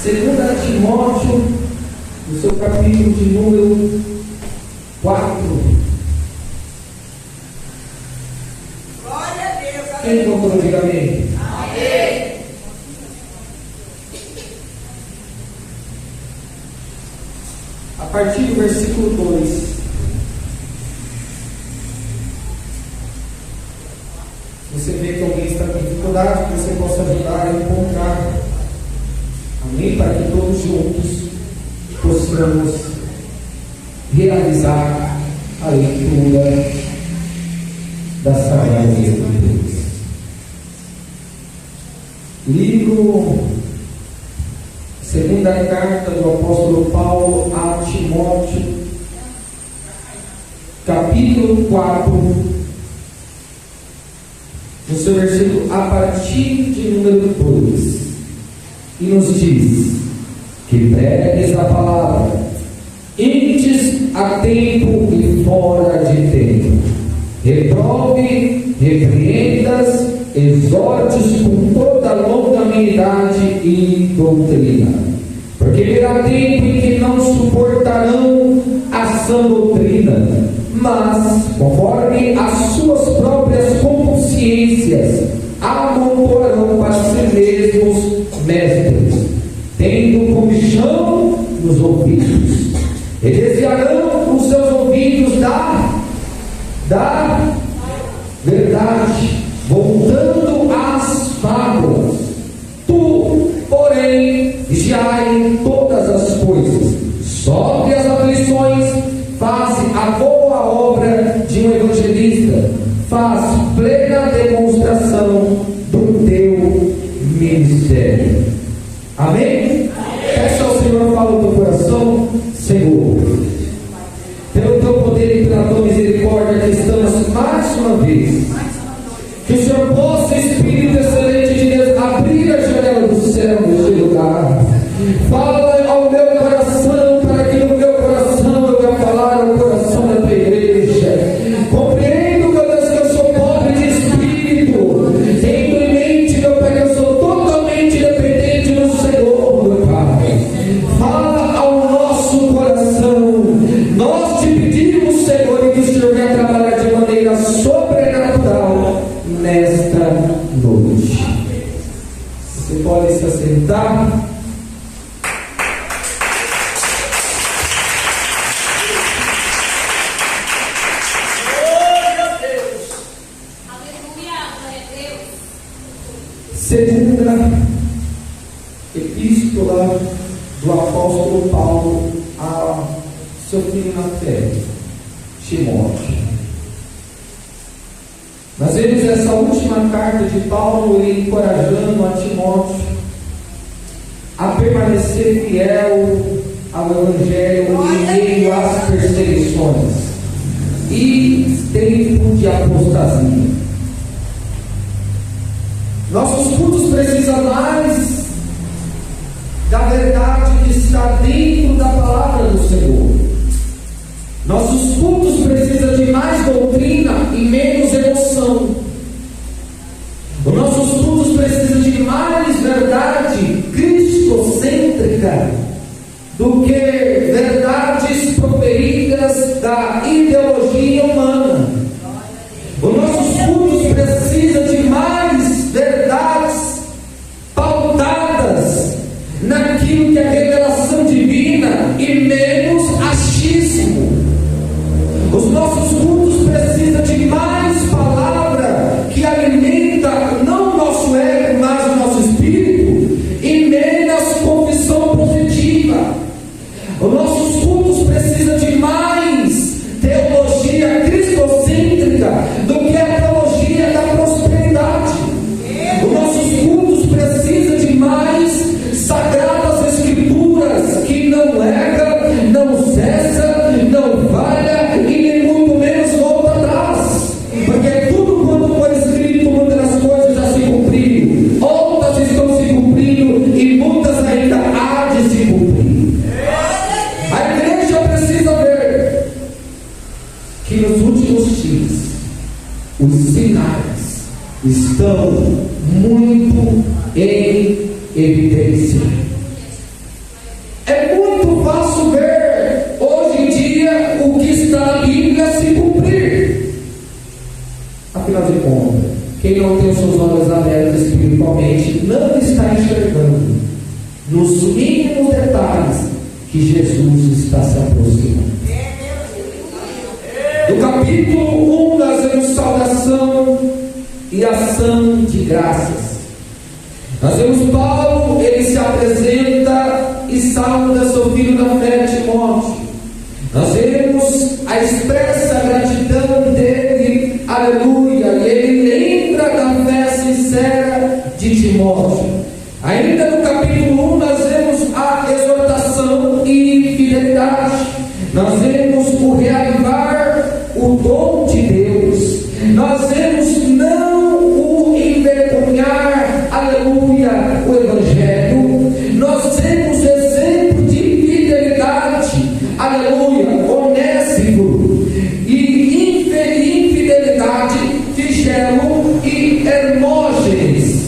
Segunda Timóteo, no seu capítulo de número 4. Glória a Deus. Quem encontrou, diga amém. Amém. A partir do versículo 2. Você vê que alguém está com dificuldade, que você possa ajudar a encontrar. Amém? Para que todos juntos possamos realizar a leitura da Sagrada Escritura. Livro, segunda carta do apóstolo Paulo a Timóteo, capítulo 4, no seu versículo a partir de número 2, e nos diz que pregues a palavra antes a tempo e fora de tempo, reprove, repreendas, exortes com toda longanimidade e doutrina, porque virá tempo em que não suportarão a sã doutrina, mas, conforme as suas próprias consciências, amontoarão para si mesmos mestres, tendo comichão nos ouvidos, e desviarão os seus ouvidos da verdade, voltando às fábulas. Tu, porém, vigiai em todas as coisas, sofre as aflições, faz a boa obra de um evangelista, faz plena demonstração do teu ministério. Amém? Peça ao Senhor, fala o teu coração. Senhor, pelo teu poder e pela tua misericórdia, que estamos mais uma vez, que o Senhor possa, Espírito excelente de Deus, abrir a janela do céu neste lugar. Fala ao meu coração, para que no meu coração eu venha falar ao coração da tua igreja. Compreendo, meu Deus, que eu sou pobre de espírito, tendo em mente, meu Pai, que eu sou totalmente dependente do Senhor, meu Pai. Fala ao nosso coração. Nós te pedimos, Senhor, e que o Senhor venha trabalhar de maneira sobrenatural nesta noite. Você pode se assentar. Segunda epístola do apóstolo Paulo a seu filho na fé, Timóteo. Nós vemos essa última carta de Paulo encorajando a Timóteo a permanecer fiel ao Evangelho em meio às perseguições e tempo de apostasia. Nossos cultos precisam mais da verdade que está dentro da palavra do Senhor. Nossos cultos precisam de mais doutrina e menos emoção. Os nossos cultos precisam de mais verdade cristocêntrica do que verdades proferidas da ideologia humana. Os nossos cultos precisam de mais verdades pautadas naquilo que é revelação divina e menos achismo. Os nossos cultos precisam de mais palavra que alimenta não o nosso ego, mas o nosso espírito, e menos confissão positiva. Os nossos cultos precisam de mais teologia cristocêntrica do que a teologia da prosperidade. Os nossos cultos precisam de mais sagradas escrituras que não erra, não cessa, não falha e nem muito menos volta atrás, porque tudo quanto foi escrito, muitas das coisas já se cumpriram, outras estão se cumprindo e muitas ainda há de se cumprir. A igreja precisa ver que nos últimos dias os sinais estão muito em evidência. espiritualmente, não está enxergando nos mínimos detalhes que Jesus está se aproximando. No capítulo 1 nós vemos saudação e ação de graças. Nós vemos Paulo, ele se apresenta e sauda seu filho na fé, Timóteo. Nós vemos a expressa gratidão dele, aleluia, e ele lembra da fé sincera de Timóteo. Ainda no capítulo 1 nós vemos a exortação e fidelidade. Nós vemos o reavivar o dom de Deus. Nós vemos não o envergonhar, aleluia, o Evangelho. Nós vemos exemplo de fidelidade, aleluia, Onésimo, e infidelidade, Figelo e Hermógenes.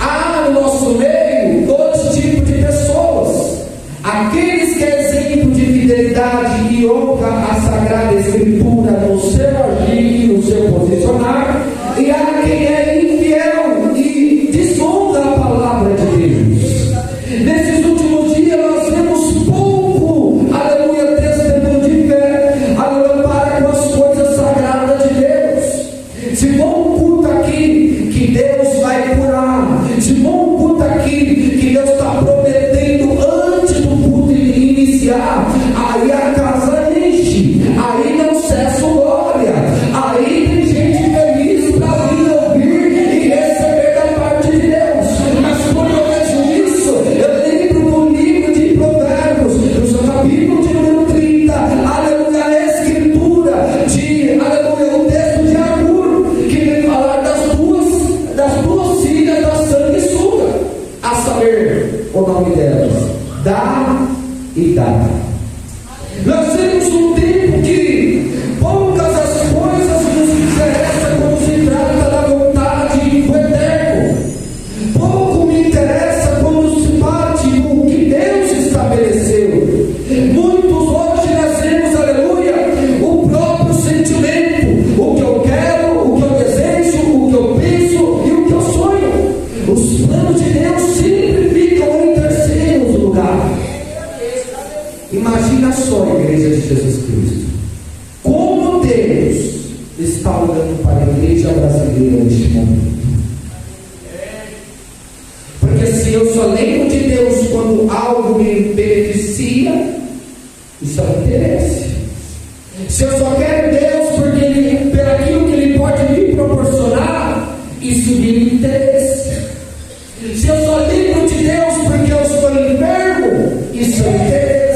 Há no nosso meio dois tipos de pessoas: aqueles que é exemplo de fidelidade e honra a Sagrada Escritura no seu agir e no seu posicionar, e há quem é infiel e desonra a palavra de Deus. Nesses últimos dias nós vemos pouco, aleluia, testemunho de fé, aleluia, para com as coisas sagradas de Deus. Se for um culto aqui que Deus vai curar, se for um culto aqui que Deus está prometendo antes do culto iniciar, aí a casa enche, aí não cessa o glória, aí tem gente feliz para vir ouvir e receber da parte de Deus. Mas quando eu vejo isso, eu lembro do livro de Provérbios, no seu capítulo de número 30, aleluia, a escritura de, aleluia, o texto de Agur, que vem falar das duas filhas da sanguessuga, a saber, o nome delas, Dá e Dá. Nós temos um tempo que poucas as coisas nos interessam quando se trata da vontade do Eterno. Pouco me interessa quando se parte com o que Deus estabeleceu. Muitos hoje nós temos, aleluia, o próprio sentimento, o que eu quero, o que eu desejo, o que eu penso e o que eu sonho. Os planos de Deus sempre ficam em terceiro lugar. Imagina só a igreja de Jesus Cristo, como Deus está olhando para a igreja brasileira neste momento. Porque se eu só lembro de Deus quando algo me beneficia, isso é um interesse. Se eu só quero Deus porque por aquilo que Ele pode me proporcionar, isso me interessa. Se eu só lembro de Deus porque eu estou enfermo, isso é interesse.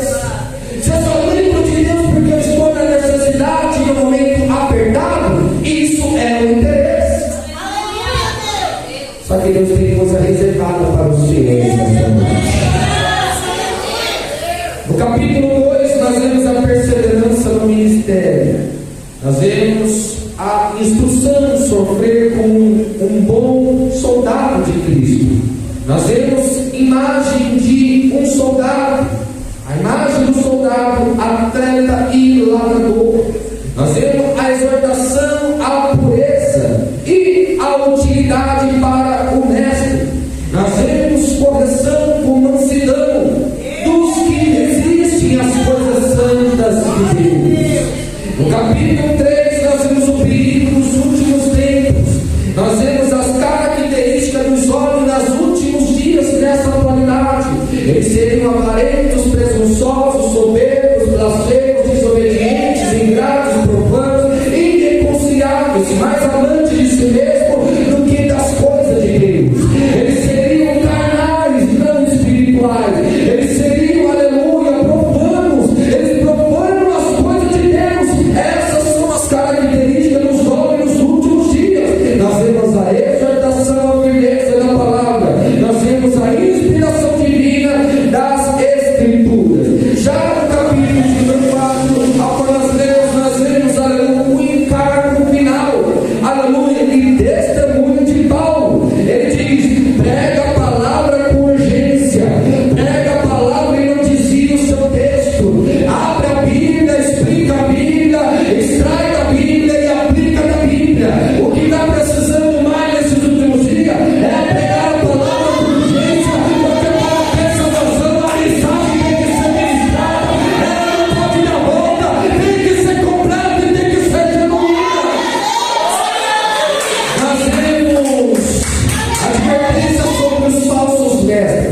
Se eu só lembro de Deus porque eu estou na necessidade no momento apertado, isso é o interesse. Só que Deus tem coisa reservada para os fiéis nessa noite. No capítulo 2 nós vemos a perseverança no ministério. Nós vemos a instrução de sofrer como um bom soldado de Cristo. Nós vemos imagem de um soldado, a imagem do soldado, atleta e lavrador. Nós vemos a exortação à pureza e a utilidade para o mestre. Nós vemos correção com mansidão dos que resistem às coisas santas de Deus. No capítulo 3 nós vemos o perigo dos últimos tempos. Nós vemos as características dos homens nos últimos dias nessa atualidade. Eles seriam avarentos, presunçosos, soberbos, blasfemos, desobedientes, ingratos, profanos, irreconciliáveis, mais amantes de si mesmo do que das coisas de Deus. Eles seriam carnais, não espirituais. Eles seriam, aleluia, profanos. Eles profanam as coisas de Deus. Essas são as características dos homens nos últimos dias. Nós vemos a exortação, a firmeza da palavra. Nós vemos a inspiração divina das Escrituras.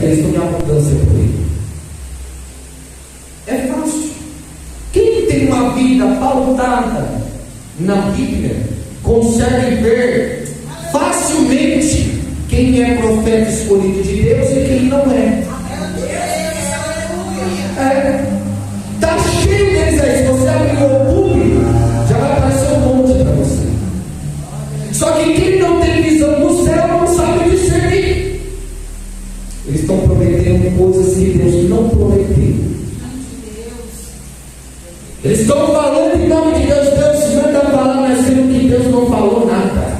eles estão em abundância por aí. É fácil. Quem tem uma vida pautada na Bíblia consegue ver facilmente quem é profeta escolhido de Deus e quem não é. Está cheio deles aí. Se você abrir o YouTube, já vai aparecer um monte para você. Só que quem não tem visão no céu não sabe discernir. Eles estão prometendo coisas que Deus não prometeu. Eles estão falando em nome de Deus. Deus manda falar, mas sendo que Deus não falou nada.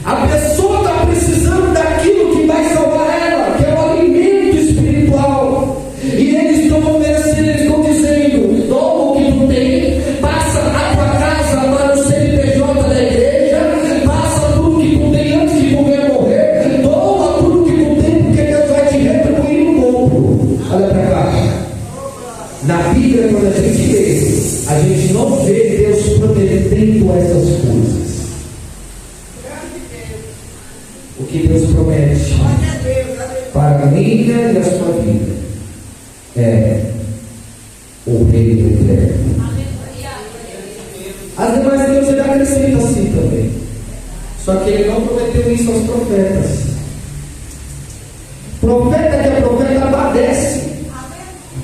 A pessoa está precisando daquilo que vai salvar ela, que é o alimento espiritual. E eles estão oferecendo, eles estão dizendo: toma o que tu tem, passa a tua casa para o CNPJ da igreja, passa tudo que tu tem antes de morrer, toma tudo que tu tem, porque Deus vai te retribuir no dobro. Olha para cá. Na Bíblia, quando a gente não vê Deus prometendo essas coisas. O que Deus promete para a minha e a sua vida é o reino eterno. As demais Deus ele acrescenta assim também. Só que ele não prometeu isso aos profetas. Profeta que é profeta padece.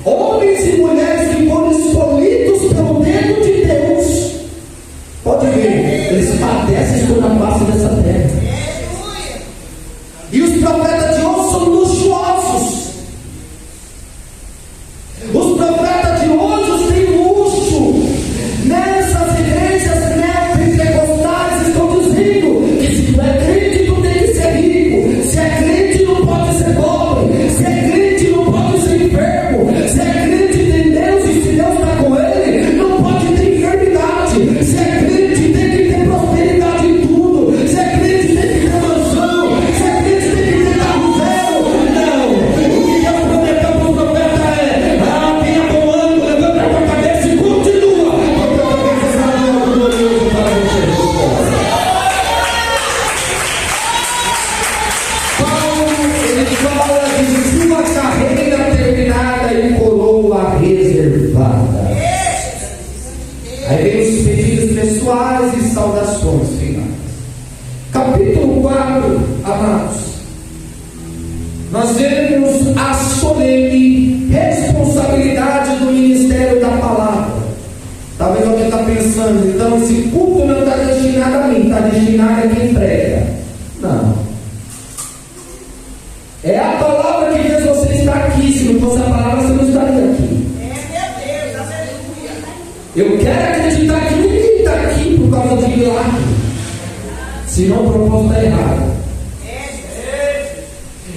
Homens e mulheres que foram escolhidos pelo dedo de Deus, pode ver, eles padecem por na face dessa terra. E os profetas de hoje são luxuosos. Os profetas de hoje têm luxo. Nessas igrejas neopentecostais estão dizendo que se tu é crente, tu tem que ser rico. Se é crente, não pode ser pobre. Se é crente, não pode ser enfermo. Se é crente, tem Deus, e se Deus está com ele, não pode ter enfermidade. Se é crente, tem que ter prosperidade em tudo. Se é crente, tem que ter mansão. Se é crente, tem que ter carro zero. Não, o que Deus prometeu para o profeta é: tenha bom ânimo, levanta a tua cabeça e continua, porque eu também vou fazer algo glorioso para você. Paulo, ele fala de sua carreira terminada e coroa reservada. Aí vem os pedidos pessoais e saudações finais. Capítulo 4, amados. Nós vemos a solene responsabilidade do ministério da palavra. Talvez alguém está pensando: então esse culto não está destinado a mim, está destinado a quem prega. Não. É a palavra que fez você estar aqui. Se não fosse a palavra, você não estaria aqui. Eu quero acreditar que ninguém está aqui por causa de milagre. Senão o propósito está errado.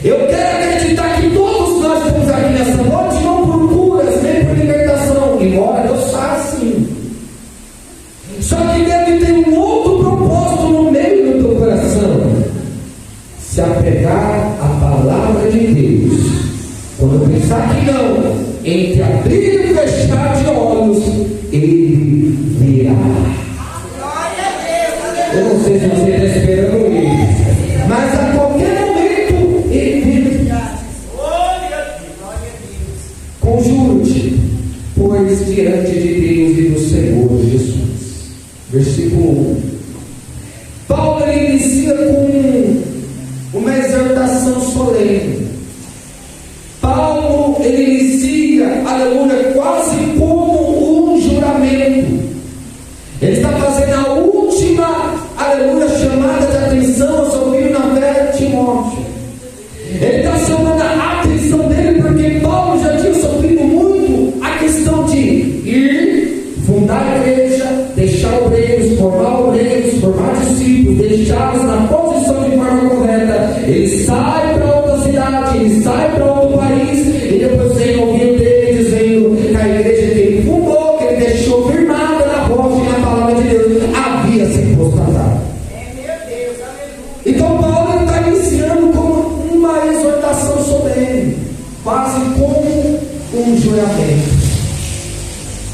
Eu quero acreditar que todos nós estamos aqui nessa noite não por curas, nem por libertação, embora Deus faça assim. Só que deve ter um outro propósito no meio do teu coração: se apegar à palavra de Deus. Quando pensar que não, entre abrir e fechar de olhos, ele virá. Eu não sei se você está esperando isso, mas a qualquer momento ele virá. Conjuro-te, pois, diante de Deus e do Senhor Jesus. Versículo 1. Paulo ele inicia com uma exortação solene. Paulo ele inicia, aleluia, quase como um juramento. Ele está fazendo a última, aleluia, chamada de atenção ao seu filho na fé, Timóteo. Ele está chamando a atenção dele porque Paulo já tinha sofrido muito a questão de ir, fundar a igreja, deixar obreiros, formar discípulos, deixá-los na posição de forma correta. Ele sai para outra cidade, ele sai para outro país, e depois vem ouvindo dele dizendo que a igreja que ele fundou, que ele deixou firmada na rocha e na palavra de Deus, havia se constatado. Então Paulo está iniciando com uma exortação solene, quase como um juramento.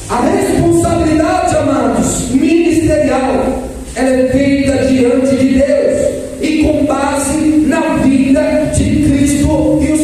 A responsabilidade, amados, ministerial, ela é feita diante de Deus e com base na vida de Cristo e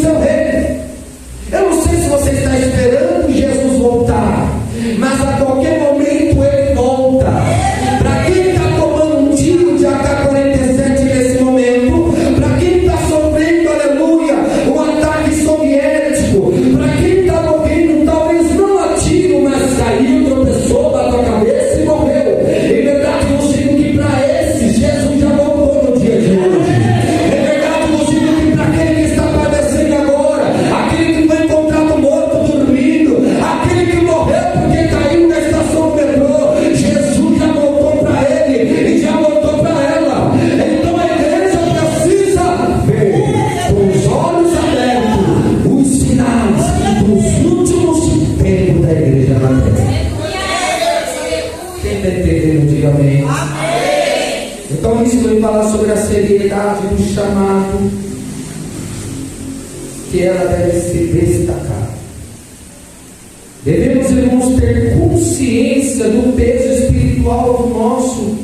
chamado que ela deve se destacar. Devemos, irmãos, ter consciência do peso espiritual do nosso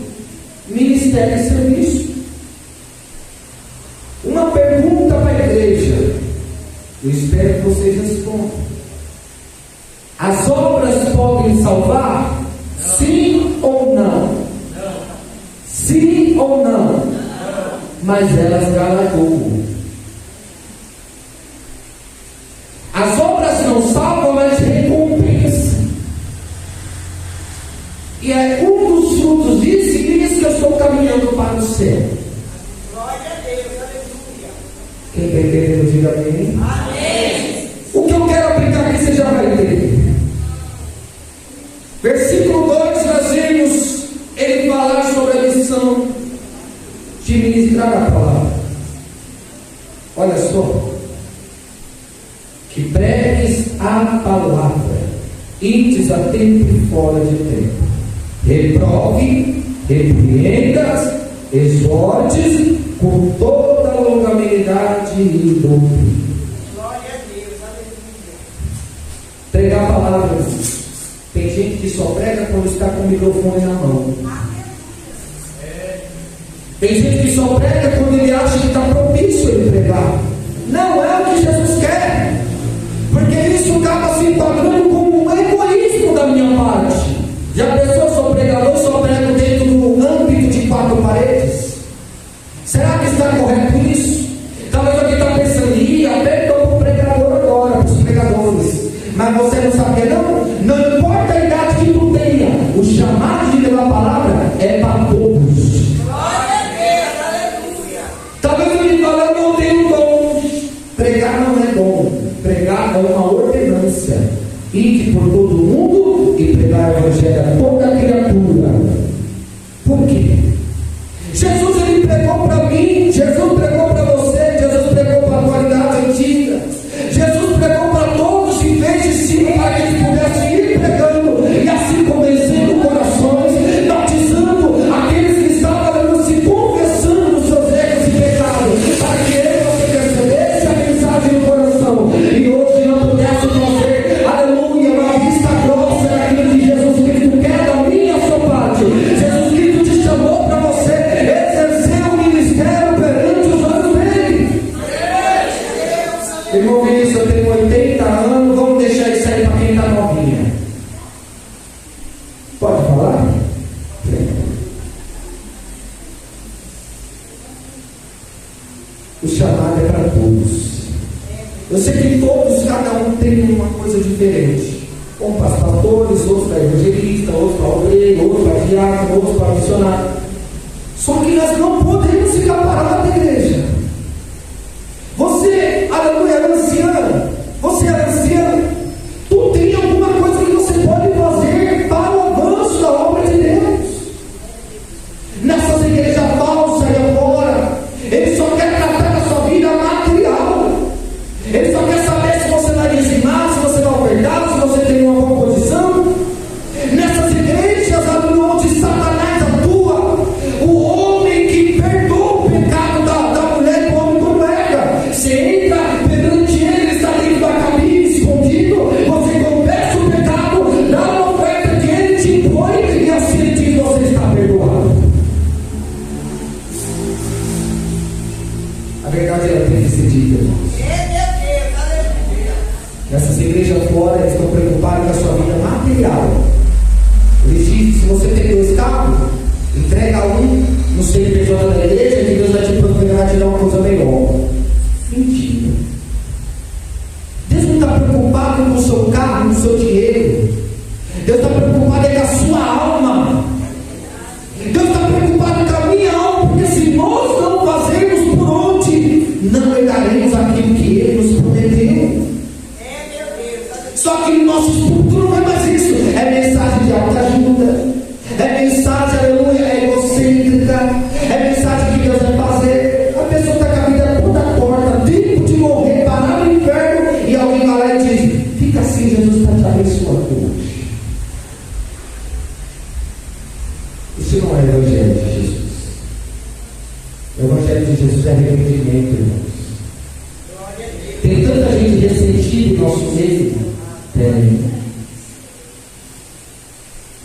ministério e serviço. Uma pergunta para a igreja, eu espero que vocês respondam: as obras podem salvar? Sim ou não? Sim ou não? Mas elas galardoam. As obras não salvam, mas recompensam. E é um dos frutos disso, e diz que eu estou caminhando para o céu. Glória a Deus, aleluia. Quem está entendendo, diga amém. Amém. O que eu quero aplicar aqui, você já vai entender. Versículo 2, nós vimos ele falar sobre a missão de ministrar a palavra. Olha só: que pregues a palavra, ides a tempo e fora de tempo, reprove, repreendas, exortes com toda a longanimidade e doutrina. Glória a Deus, aleluia. Pregar a palavra, irmãos. Tem gente que só prega quando está com o microfone na mão. Tem gente que só prega quando ele acha que está propício ele pregar. Não é o que Jesus quer, porque isso acaba se enquadrando como um egoísmo da minha parte. Já pensou, sou pregador, só prego dentro do âmbito de 4 paredes? Será que está correto isso? Talvez alguém está pensando: até estou para o pregador agora, para os pregadores. Mas você não sabia não? Não importa a idade que tu tenha, o chamado de levar a palavra é para todos. Glória a Deus, aleluia. Talvez ele fale: eu não tenho dom. Pregar não é dom, pregar é uma ordenança. Ide por todo mundo e pregar o evangelho a toda criatura. Por quê? Jesus, ele pregou para mim, Jesus pregou para você, Jesus pregou para a atualidade antiga, Jesus pregou para todos e fez discípulos para que eles pudessem ir pregando e assim convencendo corações, batizando aqueles que estavam se confessando dos seus erros e pecados, para que ele você recebesse a mensagem no coração e hoje não pudesse fazer, aleluia, uma vista grossa daquilo que Jesus Cristo quer da minha e a sua parte. Jesus Cristo te chamou para você exercer o ministério perante os olhos dele. Irmão Vinícius, eu tenho 80 anos, vamos deixar isso aí para quem está novinha. Pode falar? O chamado é para todos. Eu sei que todos, cada um tem uma coisa diferente. Um para pastores, outros para evangelistas, outros para obreiro, outros para diácono, outros para missionário. Só que nós não podemos ficar parados na igreja. Você, aleluia, é anciano. Você é anciano. Tu tem alguma coisa que você pode fazer para o avanço da obra de Deus. Nessas igrejas falsas e agora, ele só quer tratar da sua vida material. Ele só quer saber se você vai dizimar, se você vai ofertar, se você tem uma boa posição. Nessas igrejas, aleluia, onde Satanás atua, o homem que perdoa o pecado da mulher, do homem como pega, você entra perante ele, está dentro da cabine, escondido, você confessa o pecado, dá uma oferta que ele te impõe e assim ele diz: você está perdoado. A verdade ela tem que ser dita, irmãos. Nessas igrejas fora, eles estão preocupados com a sua vida material. Eles dizem: se você tem 2 carros, entrega um no CNPJ da igreja, que Deus vai te procurar te dar uma coisa melhor. Mentira. Deus não está preocupado com o seu carro, com o seu dinheiro. Deus está preocupado com a sua alma. Deus está preocupado com a minha alma, porque se nós não fazermos por onde, não herdaremos aquilo que Ele nos prometeu. Só que no nosso futuro não é mais isso. É mensagem de autoajuda, é mensagem, aleluia, egocêntrica, é mensagem que Deus vai fazer. A pessoa está com a vida toda torta, tempo de morrer, parar no inferno, e alguém vai lá e diz: fica assim, Jesus está te abençoando hoje. Isso não é o Evangelho de Jesus. O Evangelho de Jesus é arrependimento. arrependimento, irmãos. Tem tanta gente ressentida em nosso meio. Tem.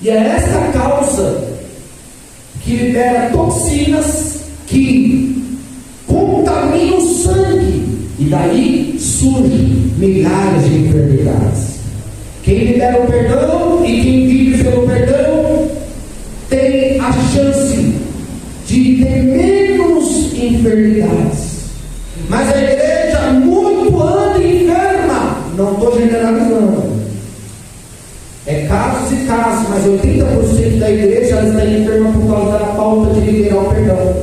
E é essa causa que libera toxinas que contaminam o sangue. E daí surgem milhares de enfermidades. Quem libera o perdão e quem vive pelo perdão tem a chance de ter menos enfermidades. Mas a igreja muito anda enferma. Não estou generalizando. É casos e casos, mas 80% da igreja ela está enferma por causa da falta de liberar o perdão.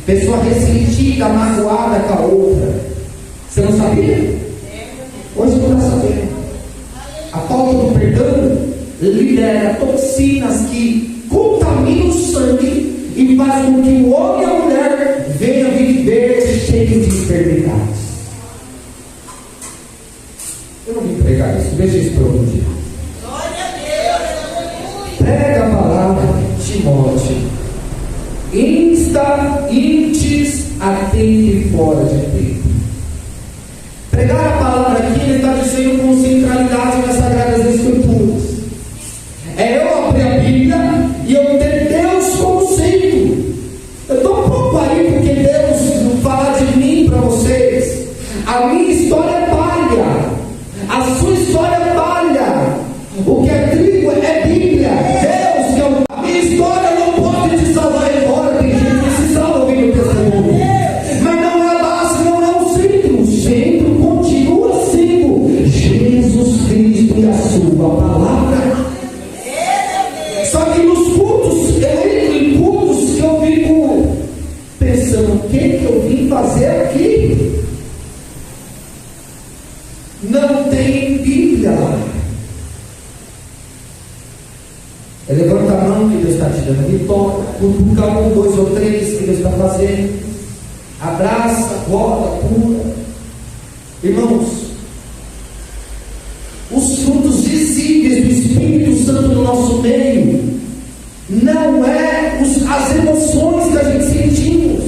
Pessoa ressentida, magoada com a outra. Você não sabia? Hoje você está sabendo. A falta do perdão libera toxinas que contaminam o sangue e faz com que o homem e a mulher venham viver cheios de enfermidades. Eu não vim pregar isso, deixa isso para outro dia. Prega a palavra, Timóteo. Insta, intes, a tempo e fora de tempo. Pregar a palavra aqui, ele está dizendo com centralidade nas Sagradas Escrituras. É eu abrir a Bíblia e eu ter Deus como centro. Eu estou um pouco aí porque Deus fala de mim para vocês. A minha história é palha, a sua história é palha. O que é trigo é Bíblia. Deus, que é a minha história não pode te salvar embora. Tem gente que se salva ouvindo o testemunho. Mas não é a base, não é o centro. O centro continua sendo Jesus Cristo e a sua palavra. Só que nos cultos, eu entro em cultos que eu fico pensando, o que eu vim fazer aqui? Não tem Bíblia lá. Levanta a mão que Deus está te dando vitória. Cutuca um, dois ou três que Deus está fazendo. Abraça, roda, pula. Irmãos, os frutos visíveis do Espírito Santo no nosso meio não é as emoções que a gente sentimos.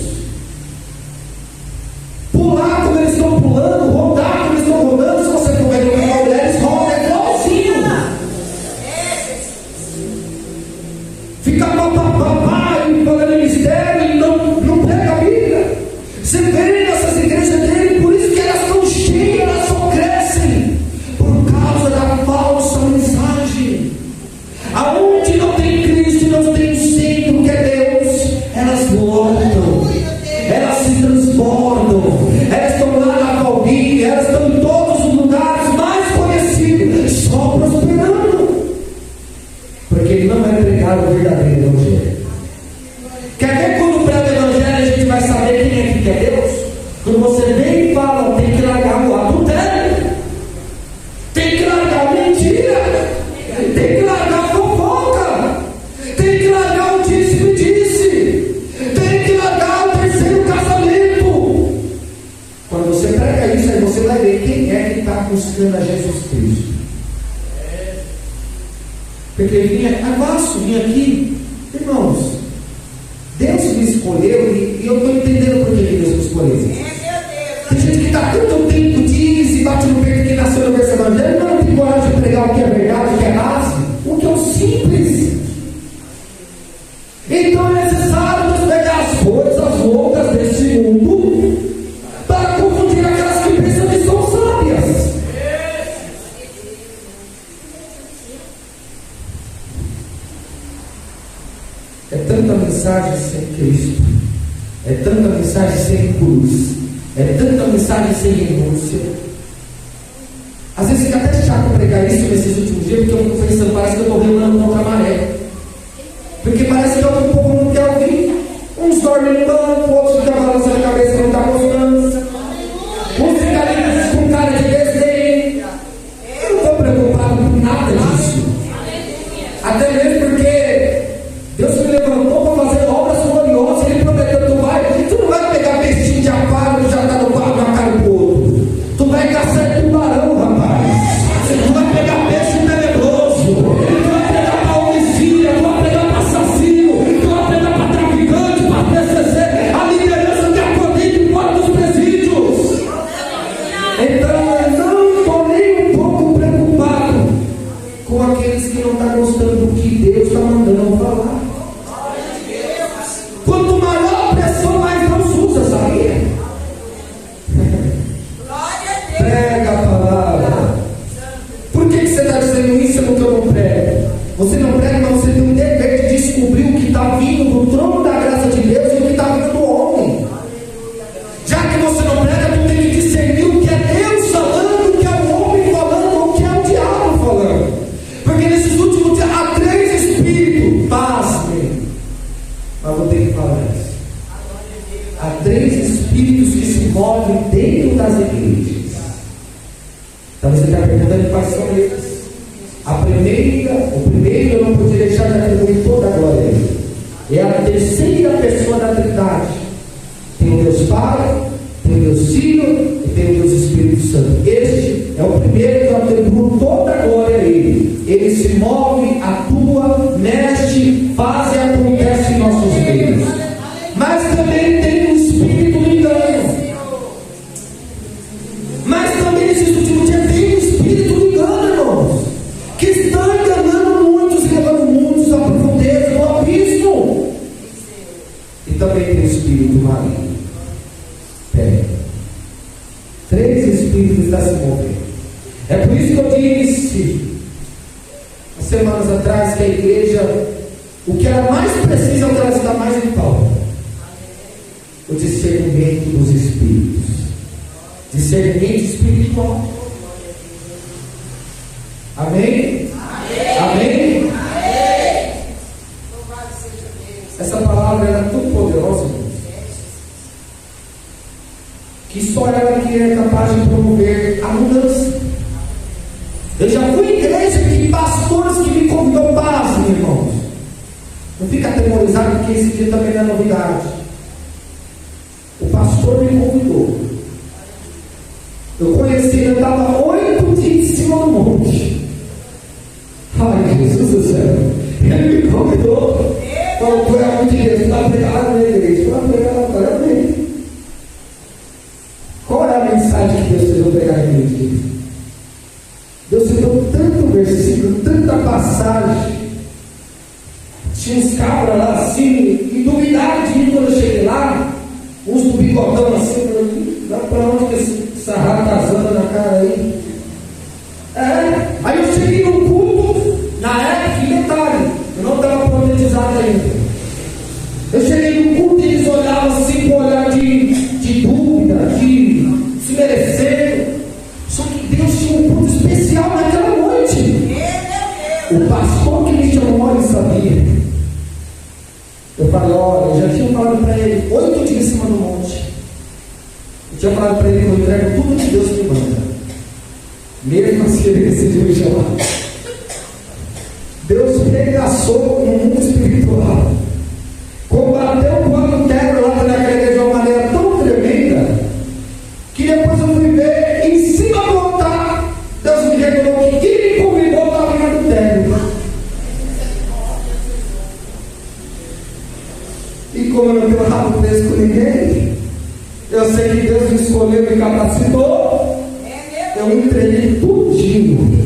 Pular como eles estão pulando, rodar como eles estão rodando. Se você for ver uma mulher, eles rodam igualzinho. Fica papapá e falando ministério e não prega a Bíblia. Você vê nessas igrejas dele, por isso que elas estão cheias, elas só crescem por causa da falsa mensagem. Aonde não tem Cristo, não tem o centro que é Deus, elas lotam, elas se transbordam, elas estão lá na Valguinha, elas estão em todos os lugares mais conhecidos, só prosperando, porque ele não vai pregar o verdadeiro evangelho. Quer ver quando prega o evangelho a gente vai saber quem é que é Deus? Quando você vem e fala, tem que largar o adultério, tem que largar a mentira, tem que largar a fofoca, tem que largar o disse-me-disse, tem que largar o terceiro casamento. Quando você prega isso, aí você vai ver quem é que está buscando a Jesus Cristo. Porque ele vinha, vim aqui, irmãos, Deus me escolheu e eu estou entendendo por que Deus me escolheu. Tem gente que está tanto tempo, diz e bate no peito que nasceu no berço evangélico, mas não tem coragem de pregar o que é verdade, o que é base, o que é o simples. Então é necessário despegar as coisas loucas desse mundo para confundir aquelas que pensam que são sábias. É tanta mensagem sem Cristo, é tanta mensagem sem cruz, é tanta mensagem sem renúncia. Às vezes fica até chato pregar isso nesses últimos dias, porque eu estou pensando, parece que eu estou remando contra a maré. Porque parece que o povo não quer ouvir. Uns dormem no banco, outros ficam balançando a cabeça que não está gostando. Uns ficam ali com cara de desdém. Eu não estou preocupado com nada disso. Até mesmo porque Deus me levantou para fazer obras gloriosas. Ele prometeu, tu não vai pegar peixinho de aquário e já está no barco na cara do outro. Tu vai caçar tubarão, rapaz. Tu vai pegar peixe tenebroso. Tu vai pegar para homicídio, tu vai pegar para assassino, tu vai pegar para traficante, para PCC. A liderança que acolhida fora dos dentro das igrejas. Então você está perguntando quais são eles. O primeiro eu não podia deixar de atribuir toda a glória a ele. É a terceira pessoa da Trindade. Tem o Deus Pai, tem o Deus Filho e tem o Deus Espírito Santo. Este é o primeiro que eu atribuo toda a glória a ele. Ele se move, atua, mexe, faz e acontece em nossos meios. Mas também tem o espírito do engano. Mas também nesse último dia tem o espírito do engano, irmãos, que está enganando muitos e levando muitos à profundeza do abismo. E também tem o espírito maligno. Três espíritos estão se movendo. É por isso que eu disse há semanas atrás que a igreja, o que ela mais precisa é o que ela está mais em falta: o discernimento dos espíritos, discernimento espiritual. Amém? Amém? Essa palavra era tão poderosa, irmãos, que só ela que é capaz de promover a mudança. Eu já fui em igreja que pastores que me convidam, pasmem, irmãos. Não fica atemorizado, porque esse dia também não é novidade. O pastor me convidou. Eu conheci, ele estava 8 dias em cima do monte. Ai, Jesus do céu. Ele me convidou. Falou, foi há muito dia, você vai pregar lá na igreja. Eu vou pregar lá, amém. Qual é a mensagem que Deus fez eu pregar em igreja? Deus citou tanto versículo, tanta passagem. Tinha uns cabras lá assim, e duvidaram de mim quando eu cheguei lá. Uns do bigodão assim, lá para onde que esse sarrado está azando na cara aí? Aí eu cheguei no culto, na época, em detalhe, eu não estava profetizado ainda. Eu cheguei no culto e eles olhavam assim com um olhar de dúvida, de se merecer. Só que Deus tinha um culto especial naquela noite. O pastor que me chamou, ele sabia. Eu falei, olha, eu já tinha falado para ele 8 dias em cima do monte. Eu tinha falado para ele que eu entrego tudo que Deus me manda. Mesmo assim ele decidiu me chamar. Deus regaçou no mundo espiritual. Combateu o plano interno lá naquela igreja de uma maneira tão tremenda, que depois eu fui ver, em cima do altar, Deus me revelou que quem me convidou estava ligado no térreo. E como eu não tenho rabo preso com ninguém, eu sei que Deus me escolheu e me capacitou, eu entreguei tudinho.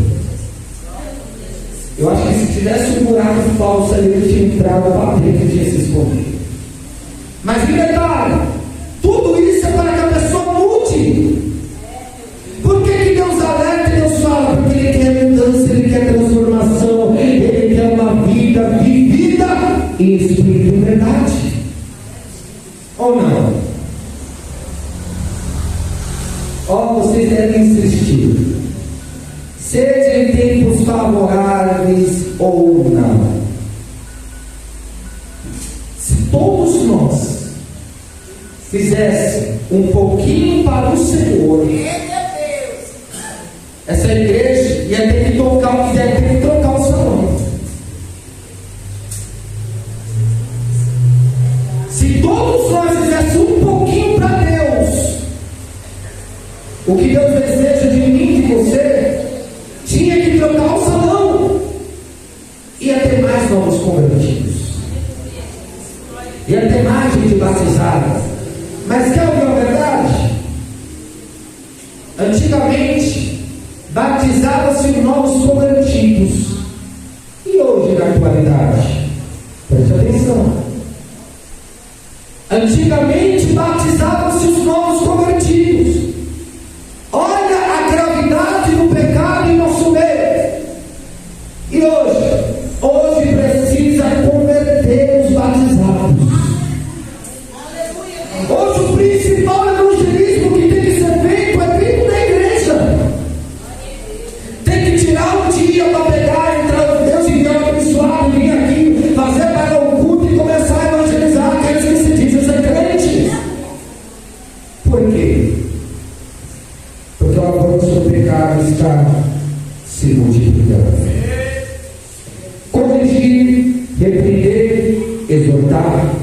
Eu acho que se tivesse um buraco falso ali, eu tinha entrado para dentro e tinha se escondido. Mas me detalhe, tudo isso é para que a pessoa mude. Por que Deus alerta e Deus fala? Porque Ele quer mudança, Ele quer transformação, Ele quer uma vida vivida em espírito e verdade. Ou não? Vocês devem insistir. Seja em tempos favoráveis ou não. Se todos nós fizéssemos um pouquinho para o Senhor, essa igreja ia ter que tocar o que der, ter que trocar o salão. Se todos nós fizéssemos um pouquinho para Deus, o que Deus deseja de mim e de você, tinha que trocar o salão. Ia ter mais novos convertidos, ia ter mais gente batizada. Mas quer ouvir a verdade? Antigamente batizava-se novos convertidos. E hoje, na atualidade, preste atenção, antigamente batizava-se os novos convertidos. Olha a gravidade do pecado em nosso meio. E hoje precisa converter os batizados. Hoje o principal evangelismo que tem que ser feito é feito na igreja. Tem que tirar um dia para pegar, entrar no Deus e Deus abençoado, vir aqui, fazer para o culto e começar a evangelizar aqueles que se dizem ser crentes. Por quê? vai estar se multiplicando. Corrigir, repreender, exortar.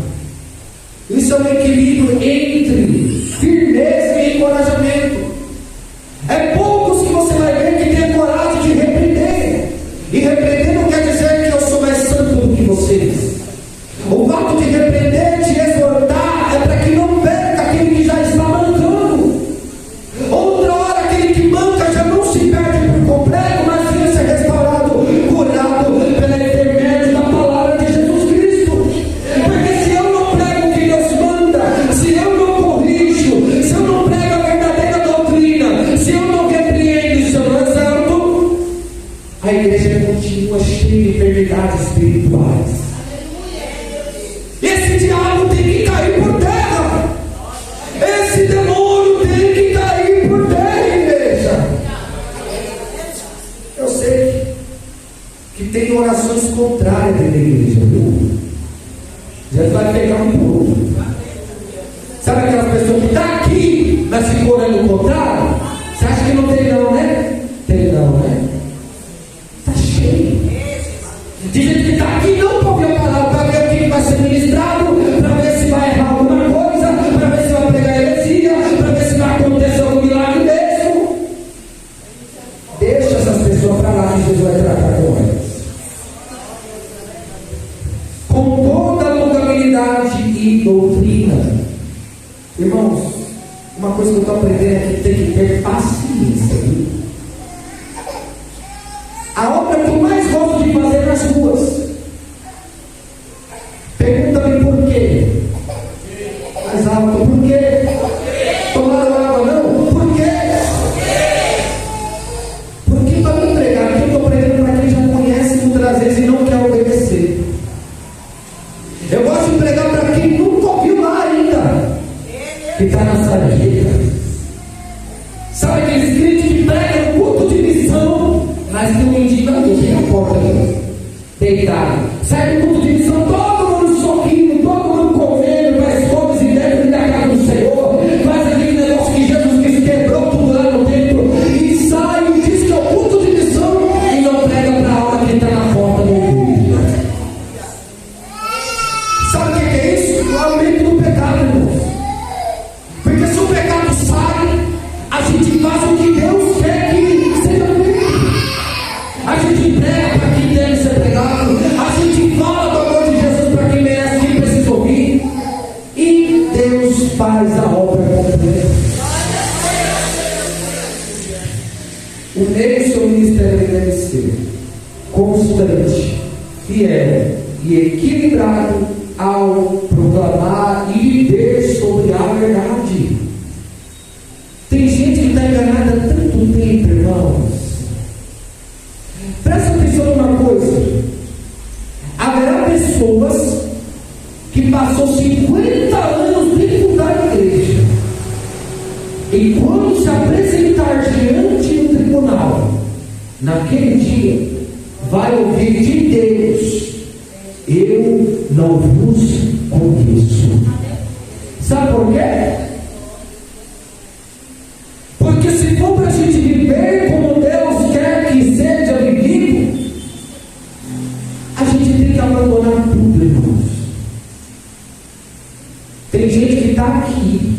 Isso é um equilíbrio entre firmeza e encorajamento. É poucos que você vai ver que tem coragem de repreender. E repreender não quer dizer que eu sou mais santo do que vocês. O fato de repreender, de exortar, é para que não perca aquele que já está mancando. Outra hora, aquele que manca já não se perde por completo, mas vinha ser restaurado, curado pela intermédio da palavra de Jesus Cristo. Porque se eu não prego o que Deus manda, se eu não corrijo, se eu não prego a verdadeira doutrina, se eu não repreendo, se eu não exalto, a igreja continua cheia de enfermidades espirituais. Esse diabo tem que cair por terra. Esse demônio tem que cair por terra, igreja. Eu sei que tem orações contrárias dentro da igreja, viu? Jesus vai pegar um por outro. Sabe aquelas pessoas que estão aqui, mas ficam orando o contrário? Você acha que não tem não, né? Tem não, né? Está cheio. Tem gente que está aqui não para ouvir a palavra, para ver o que vai ser ministrado, para ver se vai errar alguma coisa, para ver se vai pregar heresia, para ver se vai acontecer algum milagre mesmo. Deixa essas pessoas para lá que Jesus vai tratar com elas. Com toda a longanimidade e doutrina. Irmãos, uma coisa que eu estou aprendendo é que tem que ter paciência. Viu? A obra que eu mais gosto de fazer nas ruas. Pergunta-me por quê? Mais alto, por quê? Tomaram água não? Por quê? Porque para me pregar, aqui eu estou pregando para quem já conhece muitas vezes e não quer obedecer. Eu gosto de pregar para quem nunca ouviu lá ainda, que está na sarjeta. Sabe aqueles crentes que pregam no culto de missão, mas tem um mendigo aqui, tem a porta ali, deitado. Sai do culto de missão, todo mundo sorrindo, todo mundo comendo, faz comes e bebes da casa do Senhor, faz aquele negócio que Jesus Cristo quebrou tudo lá no templo, e sai e diz que é o culto de missão, e não prega para a alma que está na porta do orgulho. Sabe o que é isso? O aumento do pecado, irmão. Porque se o pecado sai, a gente faz o que Deus quer que seja feito. A gente prega para quem deve ser pregado. A gente fala do amor de Jesus para quem merece, quem precisa ouvir. E Deus faz a obra completa. O meio do seu ministério deve ser constante, fiel e equilibrado ao proclamar e viver sobre a verdade. Tem gente que está enganada há tanto tempo, irmãos. Presta atenção numa coisa. Haverá pessoas que passou 50 anos dentro da igreja, e quando se apresentar diante do tribunal, naquele dia, vai ouvir de Deus: eu não vos conheço. Sabe por quê? Porque se for para a gente viver como Deus quer que seja vivido, a gente tem que abandonar tudo, irmãos. Tem gente que está aqui,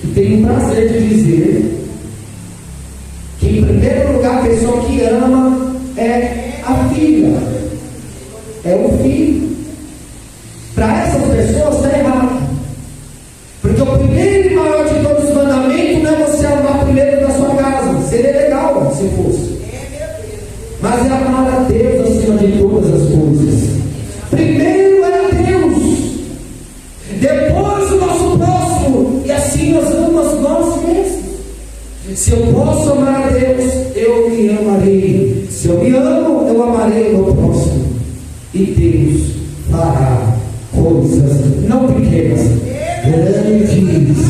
que tem o prazer de dizer que em primeiro lugar a pessoa que ama é a filha, é o filho. Para essas pessoas está errado. Porque o primeiro e maior de todos os mandamentos não é você amar primeiro da sua casa. Seria legal se fosse. Mas é amar a Deus acima de todas as coisas. Primeiro é a Deus, depois o nosso próximo, e assim nós amamos nós mesmos. Se eu posso amar a Deus, eu me amarei. Se eu me amo, eu amarei o meu próximo. E Deus fará coisas não pequenas, grandes.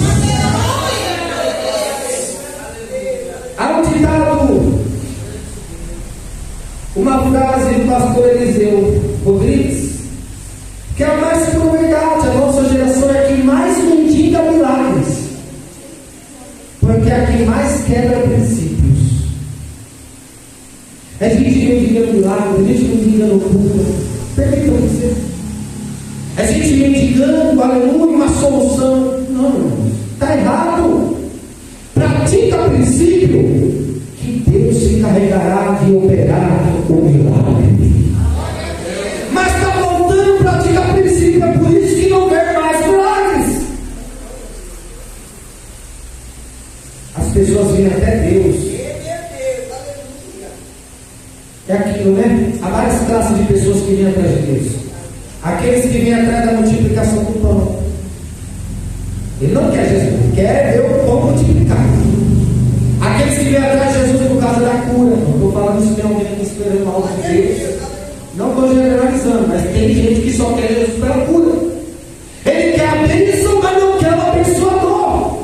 Há um ditado, uma frase do pastor Eliseu Rodrigues, que é a mais pura verdade. A nossa geração é a que mais mendiga milagres, porque é a que mais quebra princípios. A gente mendiga no milagre, a gente mendiga no culto. Permita você. A gente mendigando, aleluia, uma solução. Não, está errado. Pratica o princípio que Deus se encarregará de operar o milagre. Mas está voltando a praticar o princípio, é por isso que não vê mais milagres. As pessoas vêm até Deus. É aquilo, né? Há várias classes de pessoas que vêm atrás de Deus. Aqueles que vêm atrás da multiplicação do pão. Ele não quer Jesus, ele quer ver o pão multiplicar. Aqueles que vêm atrás de Jesus por causa da cura. Não estou falando isso de alguém esperando algo de Deus. Não estou generalizando, mas tem gente que só quer Jesus pela cura. Ele quer a bênção, mas não quer o abençoador.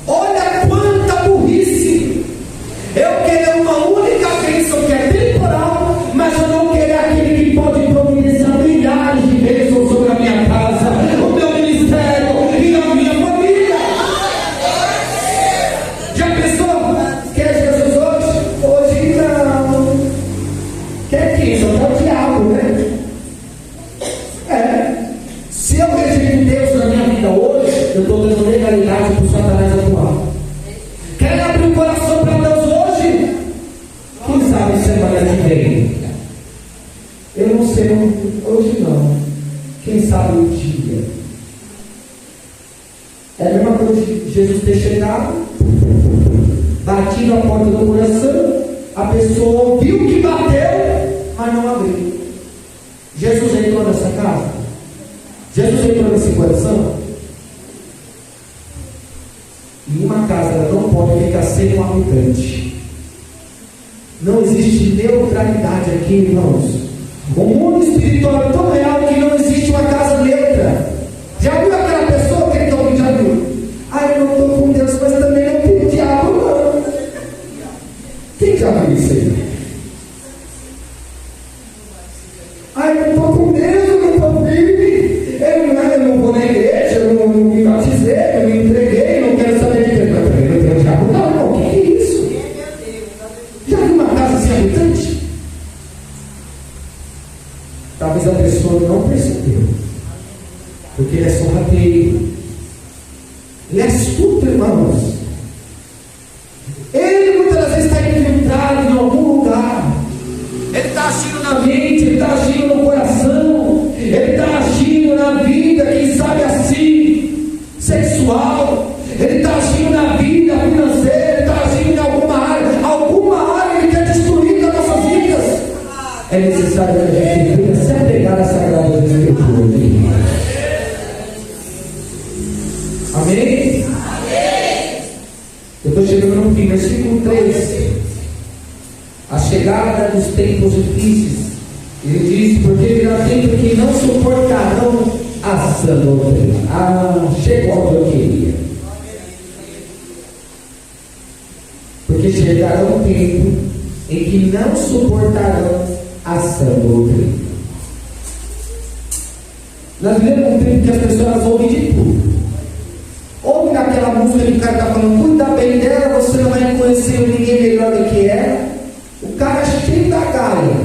Olha quanta burrice. Eu quero uma única bênção que é temporal, mas eu não quero aquele que pode providenciar milhares de bênçãos sobre a minha casa, o meu ministério e a minha família. Já pensou? Quer Jesus hoje? Hoje não. Quer quem? Só é o diabo, né? Se eu rejeito Deus na minha vida hoje, eu estou dando legalidade para o Satanás atuar. Quer abrir o coração para Deus hoje? Quem sabe semana que vem? Eu não sei, hoje não. Quem sabe o dia? É a mesma coisa de Jesus ter chegado, batido a porta do coração, a pessoa ouviu que bateu, mas não abriu. Jesus entrou nessa casa? Jesus entrou nesse coração? E uma casa ela não pode ficar sem um habitante. Não existe neutralidade aqui, irmãos. O mundo espiritual é tão real que não existe uma casa neutra. Já viu aquela pessoa que ele já viu? Eu não estou com Deus, mas também não tem diabo, não. Quem já viu isso aí? Eu não estou com Deus, eu não estou firme. Eu não vou na igreja, eu não me batizei, eu me entreguei, eu não quero saber de Deus. Mas também não tem diabo, não, irmão. O que é isso? Já viu uma casa sem habitante? Talvez a pessoa não percebeu, porque ele é sorrateiro, ele é astuto, irmãos. Ele muitas vezes está infiltrado em algum lugar. Ele está agindo na mente, ele está agindo no coração, ele está agindo na vida, quem sabe assim, sexual. Ele está agindo na vida financeira, ele está agindo em alguma área ele quer destruir das nossas vidas. É necessário que a gente venha se apegar às Sagradas Escrituras. Amém? Eu estou chegando no fim, versículo 3. A chegada dos tempos difíceis. Ele diz: porque virá tempo que não suportarão a sã doutrina. Chegou onde eu queria. Porque chegará um tempo em que não suportarão a sã doutrina. Nós vivemos um tempo que as pessoas ouvem de tudo. Ouve naquela música que o cara está falando, cuida bem dela, você não vai conhecer ninguém melhor do que ela. O cara é cheio da galha,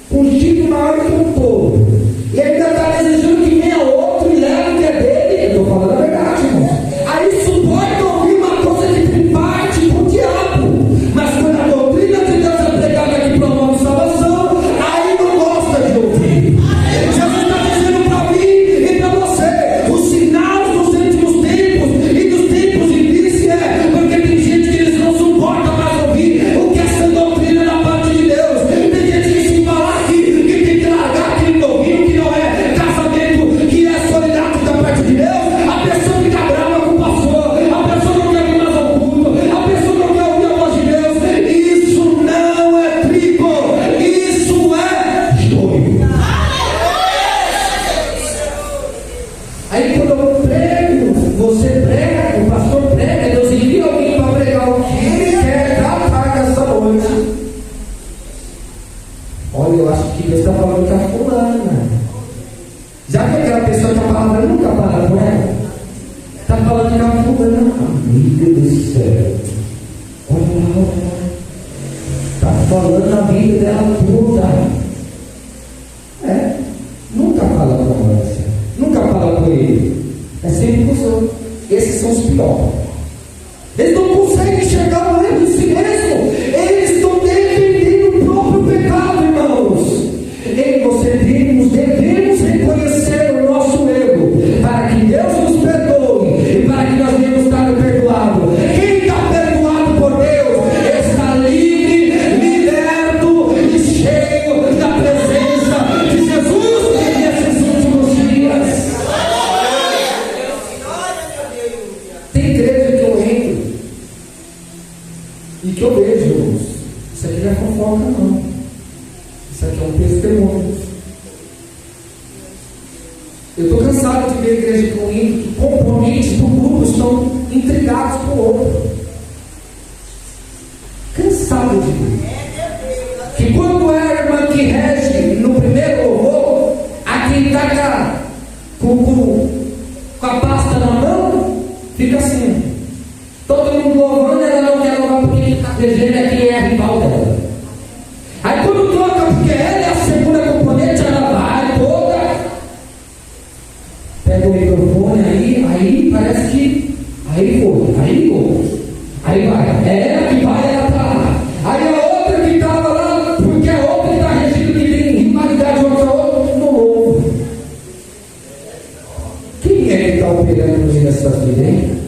com um chifre maior que um touro, e ainda está desejando que venha outro e leve o que é dele. Eu estou falando a verdade, irmão. Aí suporta ouvir uma coisa que tem parte pro diabo, mas quando a doutrina de Deus é pregada que promove salvação, aí não gosta de ouvir. Jesus está dizendo para mim e para você: os sinais dos últimos tempos e dos tempos difíceis falando na vida dela toda. Nunca fala com a Márcia, nunca fala com ele. É sempre com os outros. Esses são os piores. Eles não conseguem enxergar o erro de si mesmo. Eles estão defendendo o próprio pecado, irmãos. Nós devemos reconhecer o nosso erro, para que Deus nos perdoe e para que nós venhamos estar perdoados. Quem está perdoado por Deus está livre, liberto e cheio da presença de Jesus nesses últimos dias. Tem igreja que eu entro e que eu vejo, irmãos. Isso aqui não é fofoca, não. Isso aqui é um testemunho. Eu estou cansado de ver a igreja que eu entro, que componentes do grupo estão intrigados com o outro. Cansado de ver. Que quando é a irmã que rege no primeiro louvor, a quem está com a pasta na mão, fica assim. Todo mundo louvando, ela não quer louvar porque quem está regendo é quem é a rival dela. Aí quando toca, porque ela é a segunda componente, ela vai toda. Pega o microfone aí parece que. Aí vai. É ela que vai, ela está lá. Aí a outra que estava lá, porque a outra que está regindo, que tem rivalidade uma com a outra, não ouve. Quem é que está operando no meio dessas vidas, hein?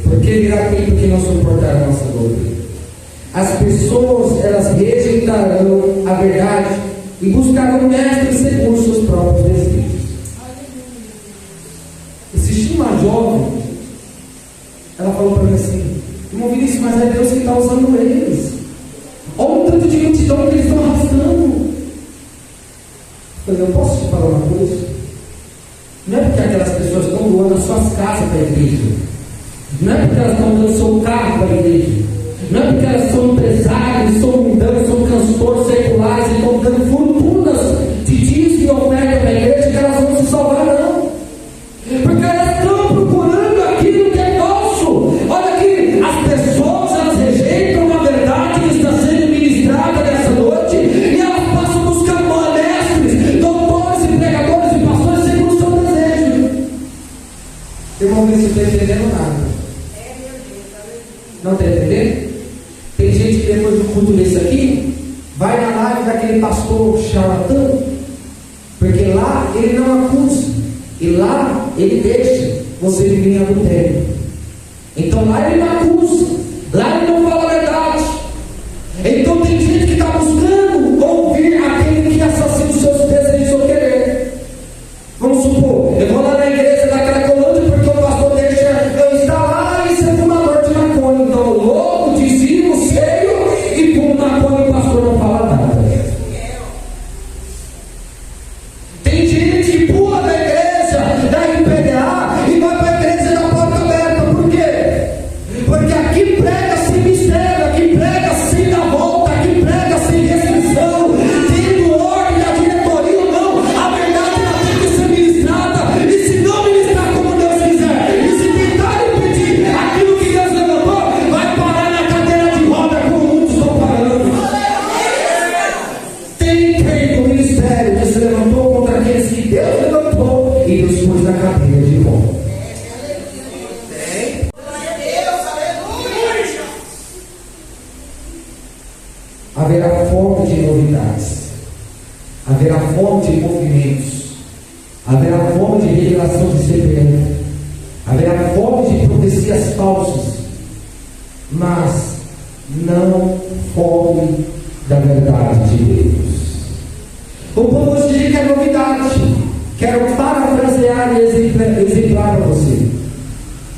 Porque virá tempo que não suportará a nossa doutrina. As pessoas, elas rejeitarão a verdade e buscarão mestres segundo seus próprios desejos. Existe uma jovem, ela falou para mim assim: irmão Vinícius, mas é Deus que está usando eles. Olha o tanto de multidão que eles estão arrastando. Eu falei: eu posso te falar uma coisa? Não é porque aquelas pessoas estão doando as suas casas para a igreja. Não é porque elas estão dando seu carro para a igreja. Não é porque elas são empresários, são mundanos, são cantores seculares e estão dando fortunas de dízimo e oferta para a igreja que elas vão se salvar, não. Porque elas estão procurando aquilo que é nosso. Olha aqui, as pessoas, elas rejeitam a verdade que está sendo ministrada nessa noite e elas passam a buscar mestres, doutores e pregadores e pastores segundo o seu desejo. Irmão, não está entendendo nada. Não está entendendo? Tem gente que depois do culto desse aqui vai na live daquele pastor charlatão, porque lá ele não acusa e lá ele deixa você viver em adultério. Então lá ele não acusa, lá ele não fala a verdade. Então tem gente que está buscando ouvir aquele que assassina os seus desejos ou querer. Vamos supor, eu vou lá na igreja da Cracolândia porque o pastor deixa eu estar lá e ser fumador de maconha. Então louco, dizimo, seio e fumo maconha e o pastor não fala nada. Tem gente que pula da igreja da IPDA e vai para a igreja da porta aberta. Por quê? Porque aqui prega sem mistério, aqui prega sem dar volta, aqui prega sem restrição, tendo ordem da diretoria ou não. A verdade ela tem que ser ministrada, e se não ministrar como Deus quiser, e se tentar impedir aquilo que Deus levantou, vai parar na cadeira de roda como muitos estão parando. Tem quem do ministério que se levantou contra aqueles que Deus levantou e os pôs na cadeira de roda. Haverá fome de novidades, haverá fome de movimentos, haverá fome de revelação de CPF, haverá fome de profecias falsas, mas não fome da verdade de Deus. O povo hoje quer novidade. Quero parafrasear e exemplar para você.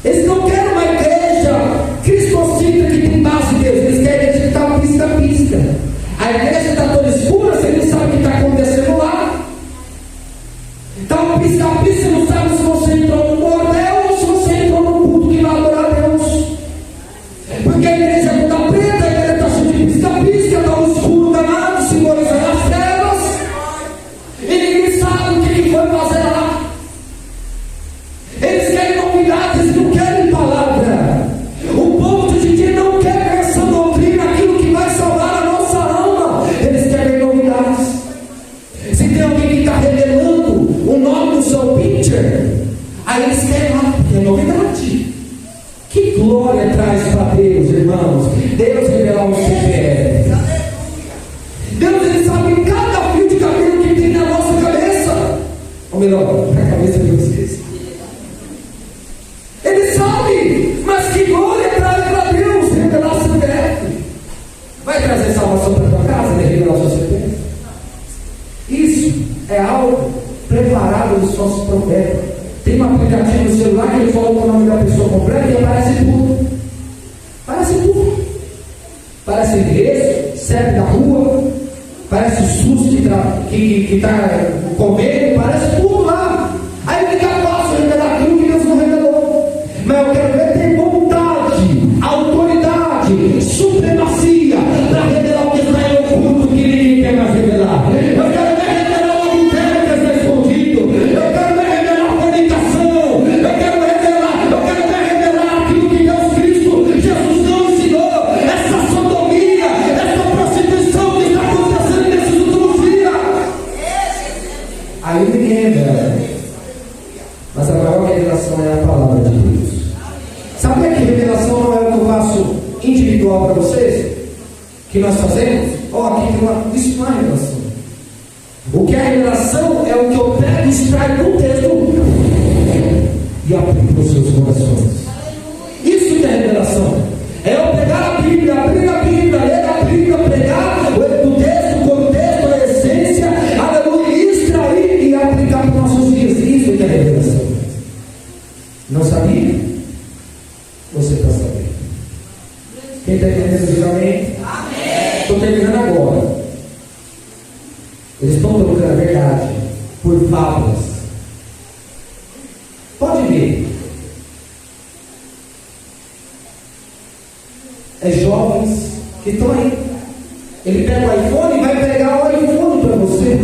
Eles não querem uma igreja cristocêntrica que tem base em Deus. Eles querem igreja que está pisca-pisca. A igreja está toda escura, você não sabe o que está acontecendo lá. Está um pisca-pisca, você não sabe se você entrou no bordel ou se você entrou no culto que vai adorar a Deus. Porque a igreja é toda preta, a igreja está cheia de pisca-pisca, está um escuro danado, simbolizando as trevas. E ninguém sabe o que foi fazer lá. Eles querem novidades, não querem palavra. O povo de hoje em dia Aí eles querem lá, porque é novidade. Que glória traz para Deus, irmãos, Deus revelar o CPF. Deus, Ele sabe cada fio de cabelo que tem na nossa cabeça. Ou melhor, na cabeça de vocês. Ele sabe, mas que glória traz para Deus revelar o CPF. Vai trazer salvação para a tua casa, né? Revelar o seu CPF? Isso é algo preparado dos nossos profetas. Tem um aplicativo no celular que ele coloca o nome da pessoa completa e aparece tudo. Aparece tudo. Parece endereço, CEP da rua, parece o SUS que está comendo, parece tudo lá. Aí fica fácil revelar aquilo que Deus não revelou. Mas eu quero ver ter vontade, autoridade, supremacia para revelar o que está em oculto que ninguém quer mais revelar. Eu quero ver revelar o adultério que está escondido. Eu quero ver revelar a fornicação. Eu quero ver revelar aquilo que Deus Cristo, Jesus não ensinou. Essa sodomia, essa prostituição que está acontecendo nesses últimos dias. Aí ninguém revela. Mas a maior revelação é a palavra de Deus. Sabia que revelação não é o que eu faço individual para vocês? Que nós fazemos? Aqui tem uma... Isso não é revelação. O que é revelação é o que eu pego e extraio do texto e aplico nos seus corações. Isso que é revelação. É eu pegar a Bíblia, abrir a Bíblia, ler a Bíblia, pegar o texto, o contexto, a essência, aleluia, extrair e aplicar para os nossos dias. Isso que é revelação. Não sabia? Você está sabendo. Quem está entendendo, diga amém. Estou terminando agora. Eles estão trocando a verdade por fábulas. Pode ver. É jovens que estão aí. Ele pega o iPhone e vai pegar o iPhone para você.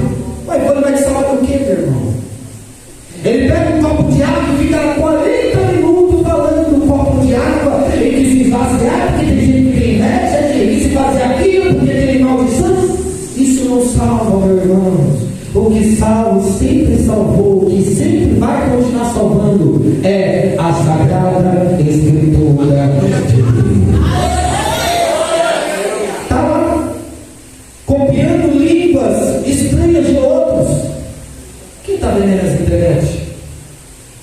O iPhone vai te salvar do quê, meu irmão? Ele pega um copo de água e fica 40 minutos falando do copo de água e que se esvaziar porque tem gente que tem inveja, e se fazer aquilo porque tem maldição. Isso não salva, meus irmãos. O que salva, sempre salvou, o que sempre vai continuar salvando é a Sagrada Escritura de Deus. Está lá, copiando línguas estranhas de outros. Quem está vendo nas internet?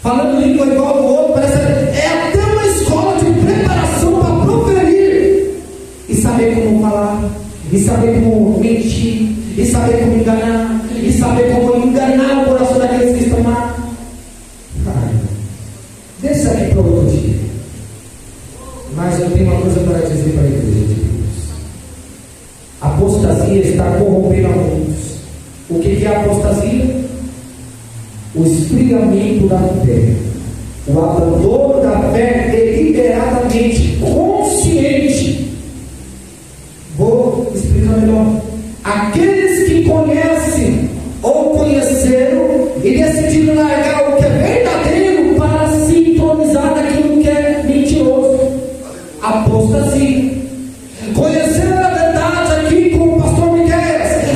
Falando língua igual ao outro, parece é até uma escola de preparação para proferir e saber como falar, e saber como mentir, e saber como enganar, e saber como enganar o coração daqueles que estão lá. Deixa aqui para outro dia. Mas eu tenho uma coisa para dizer para a igreja de Deus. A apostasia está corrompendo a muitos. O que é a apostasia? O esfriamento da fé, o abandono da fé deliberadamente, consciente. Vou explicar melhor. Aqueles que conhecem ou conheceram e decidiram largar o que é verdadeiro para sintonizar naquilo que é mentiroso. Apostasia. Conheceram a verdade aqui com o pastor Miguel,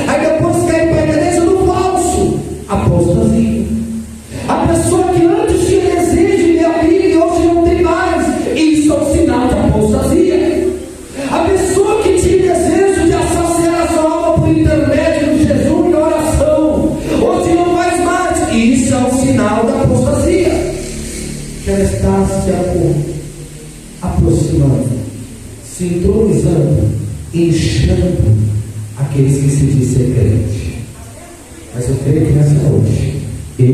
aí depois querem para a igreja do falso. Apostasia. A pessoa que antes tinha desejo de ler a Bíblia e hoje não tem mais. Isso é um sinal de apostasia. A pessoa que tinha desejo de associar a sua alma por intermédio de Jesus em oração, hoje não faz mais. Isso é um sinal da apostasia. Quer estar se aproximando, se entronizando, enchendo aqueles que se dizem crente. Mas eu creio que nessa noite eu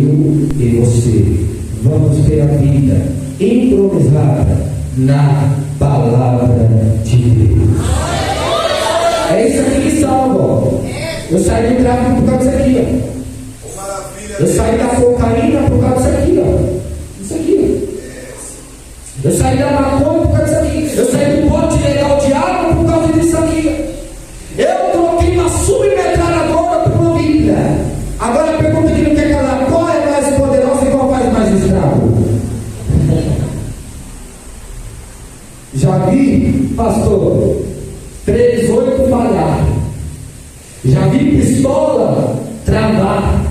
e você vamos ter a vida entronizada na palavra de Deus. É isso aqui que salva. Eu saí do tráfico por causa disso aqui, ó. Eu saí da cocaína por causa disso aqui, ó. Isso aqui, ó. Eu saí da maconha por causa disso aqui. Eu saí do bote legal de água por causa disso aqui. Eu troquei uma submetralhadora por uma Bíblia. Agora a pergunta que não quer calar: qual é mais poderosa e qual faz mais estrago? Já vi, pastor, 38 falhar. Já vi pistola travar.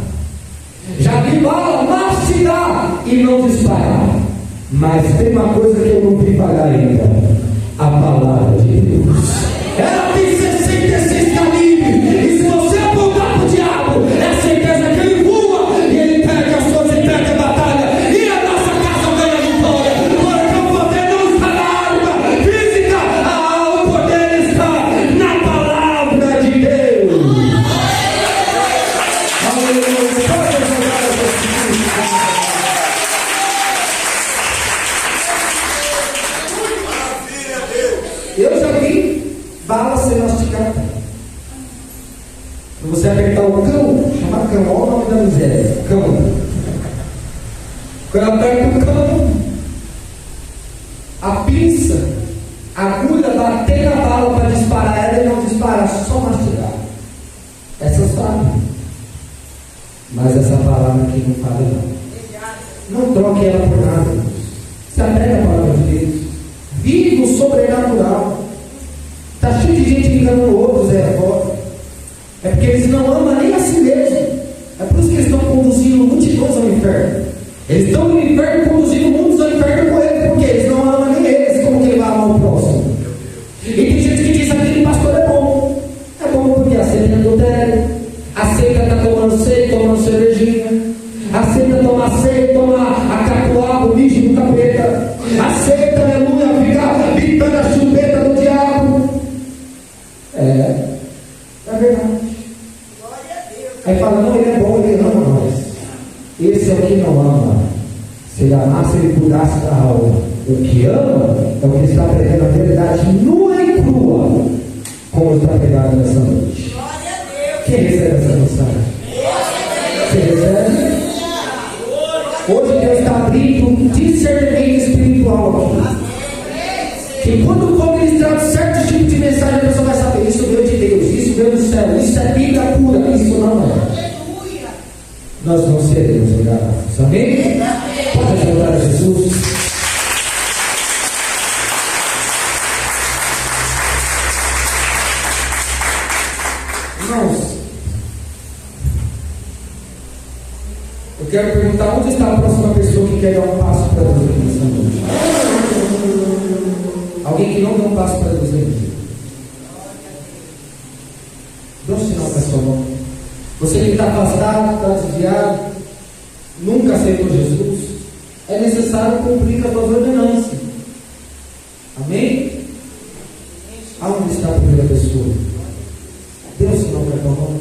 Já vi bala mastigar. e não dispara. Mas tem uma coisa que eu não vi falhar ainda: a palavra de Deus. Ela tem 66 calibres, e se você apontar para o diabo, é a certeza que ele voa e ele perde as suas e perde a batalha, e a nossa casa ganha vitória, porque o poder não está na arma física, o poder está na palavra de Deus. Eu já vi bala ser masticada. Se você apertar o cão, chama cão, olha o nome da miséria, cão. Quando aperta o cão, a pinça, a agulha bater na bala para disparar ela e não disparar, só mastigar. Essa sabe. Mas essa palavra aqui não fala não. Não troque ela por nada. Se apega a palavra de Deus. Vive o sobrenatural. Está cheio de gente enganando outros aí fora. É porque eles não amam nem a si mesmo. É por isso que eles estão conduzindo multidões ao inferno. Eles estão no inferno conduzindo muitos ao inferno com eles, porque eles não amam nem eles. Como que ele vai amar o próximo? E tem gente que diz: aquele pastor é bom. É bom porque aceita adultério, aceita estar tomando ceia, tomando cervejinha, aceita tomar ceia, tomar a capoaba, o lixo do capeta, aceita, aleluia, ficar gritando a chupeta do diabo. É verdade. Aí fala: não, ele é bom, ele ama nós. Esse é o que não ama. Se ele amasse, ele cuidasse da alma. O que ama é o que está pregando a verdade nua e crua, como está pregado nessa noite. Quem recebe essa mensagem? Você recebe? Hoje Deus está abrindo discernimento espiritual aqui. Que quando for ministrar certo tipo de mensagem, a pessoa vai saber: isso veio de Deus, isso veio do céu, isso é Bíblia pura, isso não é. Nós não seremos enganados. Amém? Pode ajudar a Jesus. Irmãos, eu quero perguntar: onde está a próxima pessoa que quer dar um passo para Deus aqui nessa noite? Alguém que não deu um passo para Deus aqui? Dê um sinal para a sua mão. Você que está afastado, está desviado, nunca aceitou Jesus, é necessário cumprir com as suas ordenanças. Amém? Aonde está a primeira pessoa? Dê um sinal para a tua mão.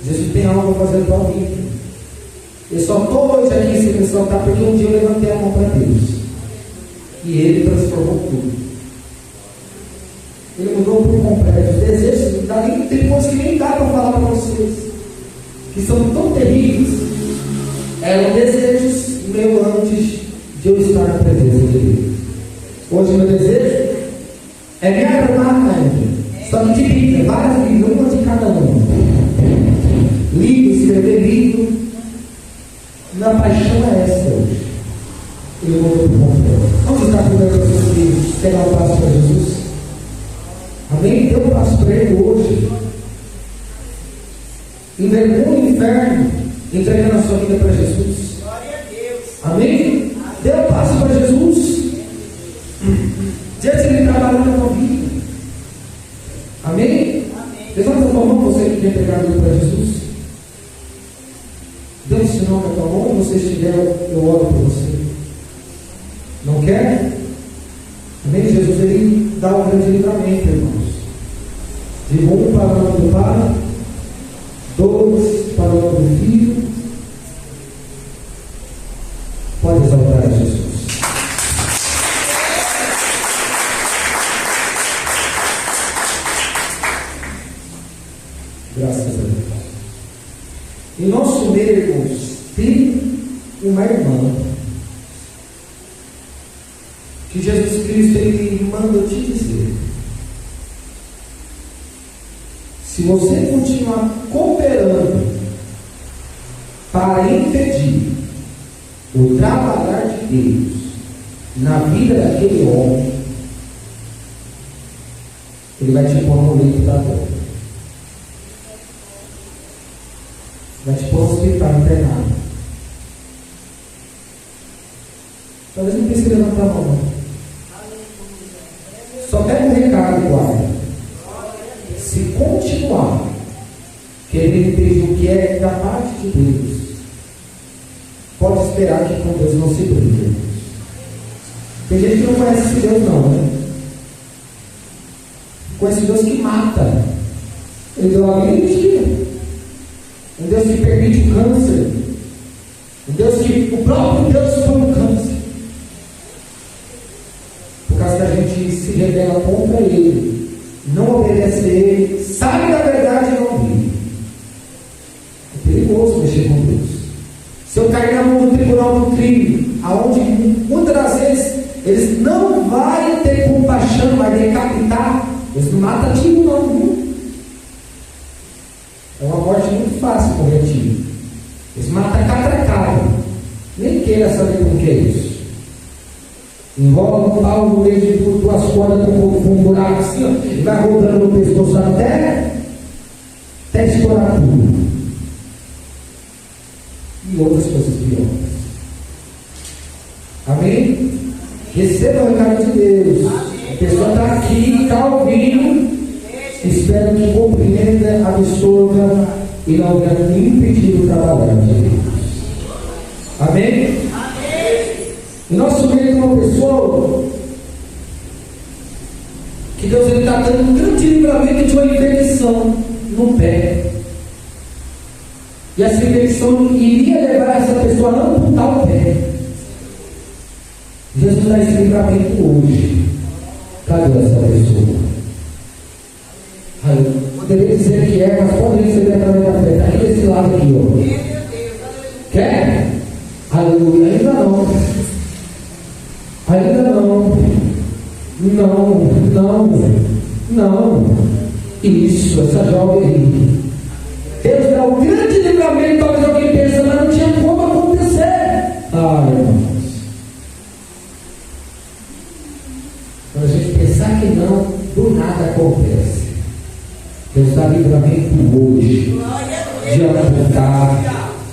Jesus tem algo para fazer para a vida. Eu só estou hoje aqui sem me soltar porque um dia eu levantei a mão para Deus. E Ele transformou tudo. Ele mudou por completo. Os desejos, tem coisas que nem dá para falar para vocês, que são tão terríveis. Eram desejos meus antes de eu estar na presença de Deus. Hoje meu desejo é me agradar ainda. Só que de Bíblia, várias Bíblias, uma de cada um. Livro, escrever livro. Minha paixão é essa hoje. Eu vou para o completo. Vamos estar primeiro com vocês que quer dar um passo para Jesus? Amém? Dê um passo para Ele hoje. Envergonha o inferno, entregando a sua vida para Jesus. Amém? Dê um passo para Jesus. Deixa Ele trabalhar na tua vida. Amém? Levanta a tua mão, você que quer entregar a vida para Jesus. Dê um sinal na tua mão, e você estiver, eu oro por você. Não quer? Amém? Jesus, Ele dá um grande livramento, irmãos. De um para o nome do Pai, dois para o nome do Filho. Pode exaltar a Jesus. Graças a Deus. Em nosso meio, irmãos, tem uma irmã que Jesus Cristo Ele manda te dizer: se você continuar cooperando para impedir o trabalhar de Deus na vida daquele homem, Ele vai te pôr no leito da dor, vai te pôr no hospital internado. Talvez não precise levantar a mão. Só pega um recado e guarda. Se continuar querendo impedir o que é da parte de Deus, pode esperar que com Deus não se brinque. Tem gente que não conhece esse Deus não, né? Conhece Deus que mata. Ele deu a vida e tira. Um Deus que permite o câncer. Um Deus que o próprio Deus põe o câncer. Por causa que a gente se rebela contra Ele, não obedece a Ele, sabe da verdade e não vive. É perigoso mexer com Deus. Se eu cair na mão do tribunal do crime, aonde muitas das vezes eles não vão ter compaixão, vai decapitar, eles não matam tiro não, viu? É uma morte muito fácil correr tiro. Eles matam catracada. Nem queira saber com que é isso. Enrola um pau no meio de duas cordas com um buraco assim, ó, e vai rodando no pescoço até estourar tudo. E outras coisas piores. Amém? Receba o recado de Deus. A pessoa está aqui, está ouvindo. Espero que compreenda, absorva e não venha me impedir de trabalhar de Deus. Amém? O nosso meio é uma pessoa que Deus está dando um grande livramento de uma infecção no pé. E essa infecção iria levar essa pessoa a não amputar o pé. Jesus dá esse livramento hoje. Cadê essa pessoa? Poderia dizer que é, mas pode receber através da fé. Está aqui desse lado aqui, ó. Quer? Aleluia, ainda não. Ainda não. Não. Isso, essa jovem aí. Deus dá um grande livramento, talvez alguém pense, mas não tinha como acontecer. Irmãos. Quando a gente pensar que não, do nada acontece. Deus dá livramento hoje de amputar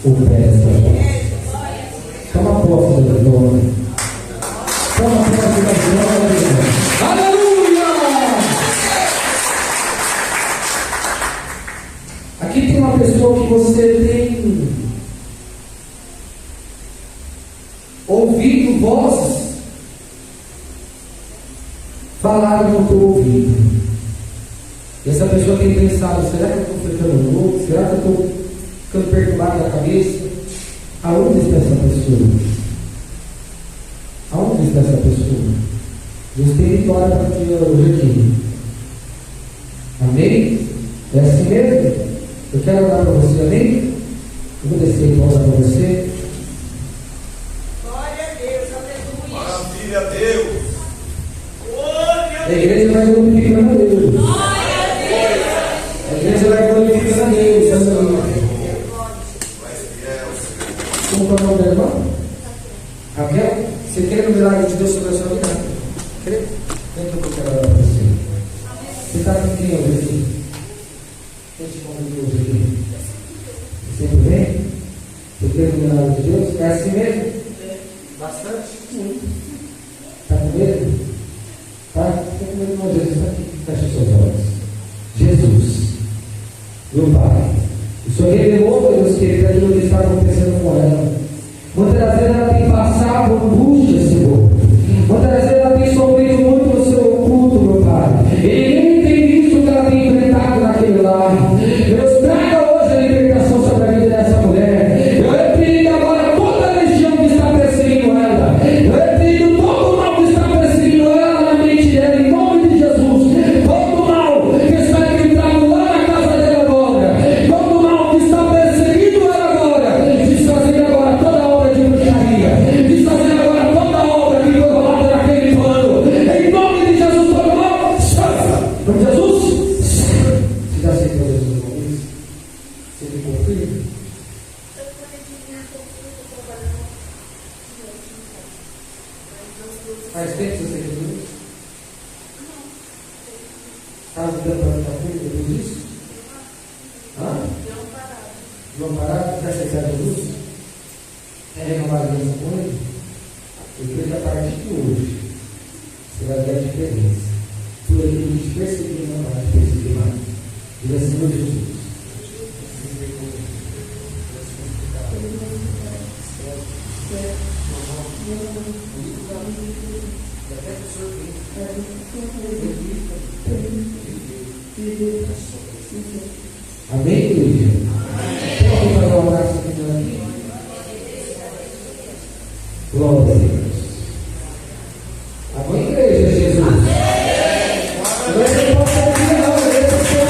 o pé dessa jovem. Toma posse da glória. Toma posse da glória. Aleluia! Aqui tem uma pessoa que você tem ouvido vozes falar no teu ouvido. E essa pessoa tem pensado, será que eu estou ficando louco? Será que eu estou ficando perturbado na cabeça? Aonde está essa pessoa? Aonde está essa pessoa? Deus tem vitória para ti hoje aqui. Amém? É assim mesmo? Eu quero orar para você, amém? Eu vou descer e orar para você. Glória a Deus, aleluia. Maravilha a Deus. A igreja vai glorificando a Deus. A igreja vai glorificando a Deus. Como é o nome da irmã? Raquel? Você quer o milagre de Deus sobre a sua vida? Crê? Vem que eu quero orar para você. Você está com quem hoje aqui? Quem te convidou hoje aqui? Você sempre vem? Você quer o milagre de Deus? É assim mesmo? Bastante? Sim. Está com medo? Tá? Fica com medo, não. Jesus está aqui. Feche seus olhos. Jesus, meu Pai, o Senhor revelou, Deus querido, aquilo que está acontecendo com ela. Muitas das vezes ela tem passado angústia, Senhor. Muitas das vezes ela tem sofrido muito no seu oculto, meu Pai. E ninguém tem visto o que ela tem enfrentado naquele lar. Deus, traga hoje a libertação sobre a vida dessa mulher. Eu repreendo agora toda a legião que está perseguindo ela. Eu repreendo todo o mal que está perseguindo ela na mente dela, em nome de Jesus. Todo o mal que está infiltrado lá na casa dela agora. Todo o mal que está perseguindo ela agora. Desfazendo agora toda a obra de bruxaria. Desfazendo agora toda a obra que foi rolada naquele plano. Em nome de Jesus, todo mal. Em nome de Jesus. Você já aceitou Jesus uma vez? Você ficou firme? Faz tempo que você aceitou Jesus? Está ajudando para ficar firme depois disso? Vamos parar? Quer aceitar Jesus? Quer renovar a aliança com Ele? Porque a partir de hoje, você vai ver a diferença. Por ele que te perseguir, não vai te perseguir mais. Diga Senhor Jesus. Amém, igreja? Pode fazer um abraço aqui? Glória a Deus. Amém, igreja, Jesus. Igreja não pode ser não, igreja tem que ser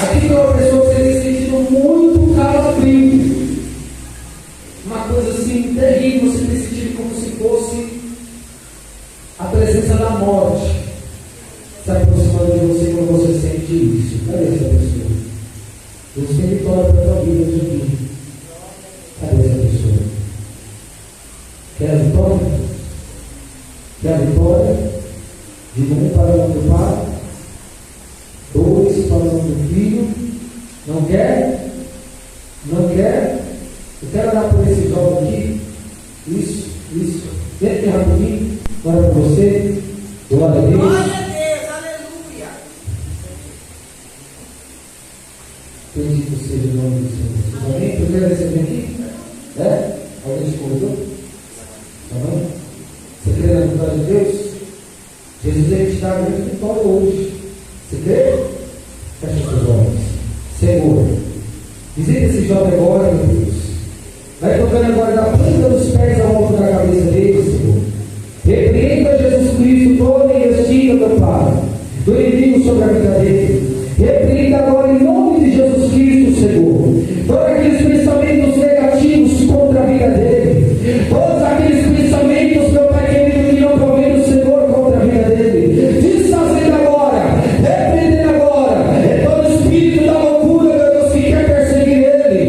aqui tem uma pessoa que tem sentido muito calafrio. Uma coisa assim terrível, você tem sentido como se fosse a presença da morte se aproximando de você quando você sente isso. Cadê essa pessoa? Deus tem vitória para a tua vida hoje aqui. Cadê essa pessoa? Quer a vitória? Quer a vitória? Diga 1 para o nome do Pai, 2 para o nome do Filho. Não quer? Não quer? Eu quero orar por esse jovem aqui. Isso. Vem aqui rapidinho. Glória para você. Glória a Deus. Glória a Deus, aleluia. Bendito seja o nome do Senhor. Amém? Primeira vez que você vem aqui? É? Alguém te convidou? Amém? Você crê na vitória de Deus? Jesus vai te dar a grande vitória hoje. Você crê? Feche os seus olhos. Senhor, visita esse jovem agora, meu Deus. Vai tocando agora da ponta dos pés ao alto da cabeça dele, Senhor. Repreenda Jesus Cristo toda a investida do Pai, do inimigo sobre a vida dele. Repreenda agora em nome de Jesus Cristo, Senhor, todos aqueles pensamentos negativos contra a vida dele, todos aqueles pensamentos, meu Pai querido, que não provém do Senhor contra a vida dele. Desfazendo agora, repreendendo agora, é todo espírito da loucura, meu Deus, que quer perseguir ele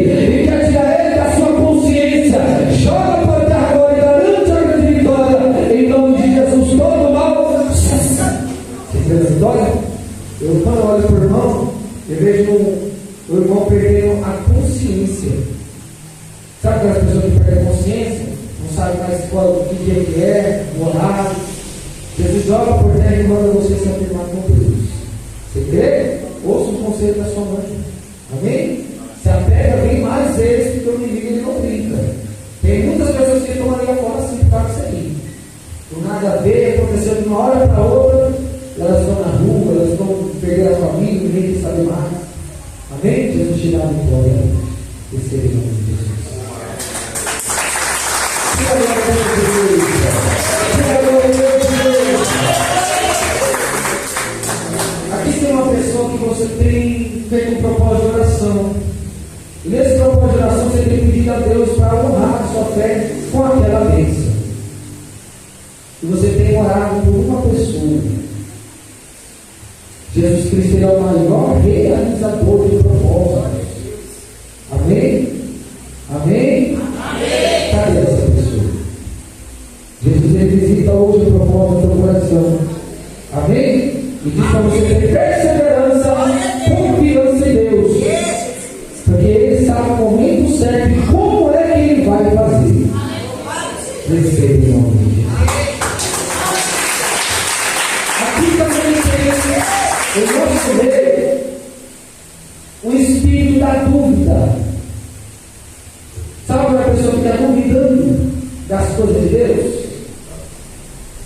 e quer tirar ele da sua consciência. Joga por terra agora e garante a grande vitória. Em nome de Jesus, todo mal cessa. Você vê a vitória? Eu, quando olho para o irmão, eu vejo o irmão perdendo a consciência. Sabe aquelas pessoas que perdem a consciência? Não sabe mais o que dia que é, o horário. Jesus joga por terra e manda você se afirmar com Deus. Você crê? Ouça o conselho da sua mãe. Amém? Se apega bem mais vezes, porque o inimigo ele não brinca. Tem muitas pessoas que estão ali fora assim, para isso aí. Por nada a ver, aconteceu de uma hora para outra, elas estão na rua, elas estão perdendo a família, ninguém quer saber mais. Amém? Jesus te dá a vitória. Esse é o nome de Jesus. Aqui tem uma pessoa que você tem feito um propósito de oração. E nesse propósito de oração você tem pedido a Deus para honrar a sua fé com aquela bênção. E você tem orado por uma pessoa. Jesus Cristo é o maior realizador de propósitos. Amém? Amém? Amém. Cadê essa pessoa? Jesus ele visita hoje o propósito do coração. Amém? E diz para você ter perseverança, confiança em Deus. Porque Ele sabe o momento certo e como é que Ele vai fazer. Receba em nome de Jesus. Aqui também tem o nosso rei, o espírito da dúvida. Sabe aquela pessoa que está duvidando das coisas de Deus?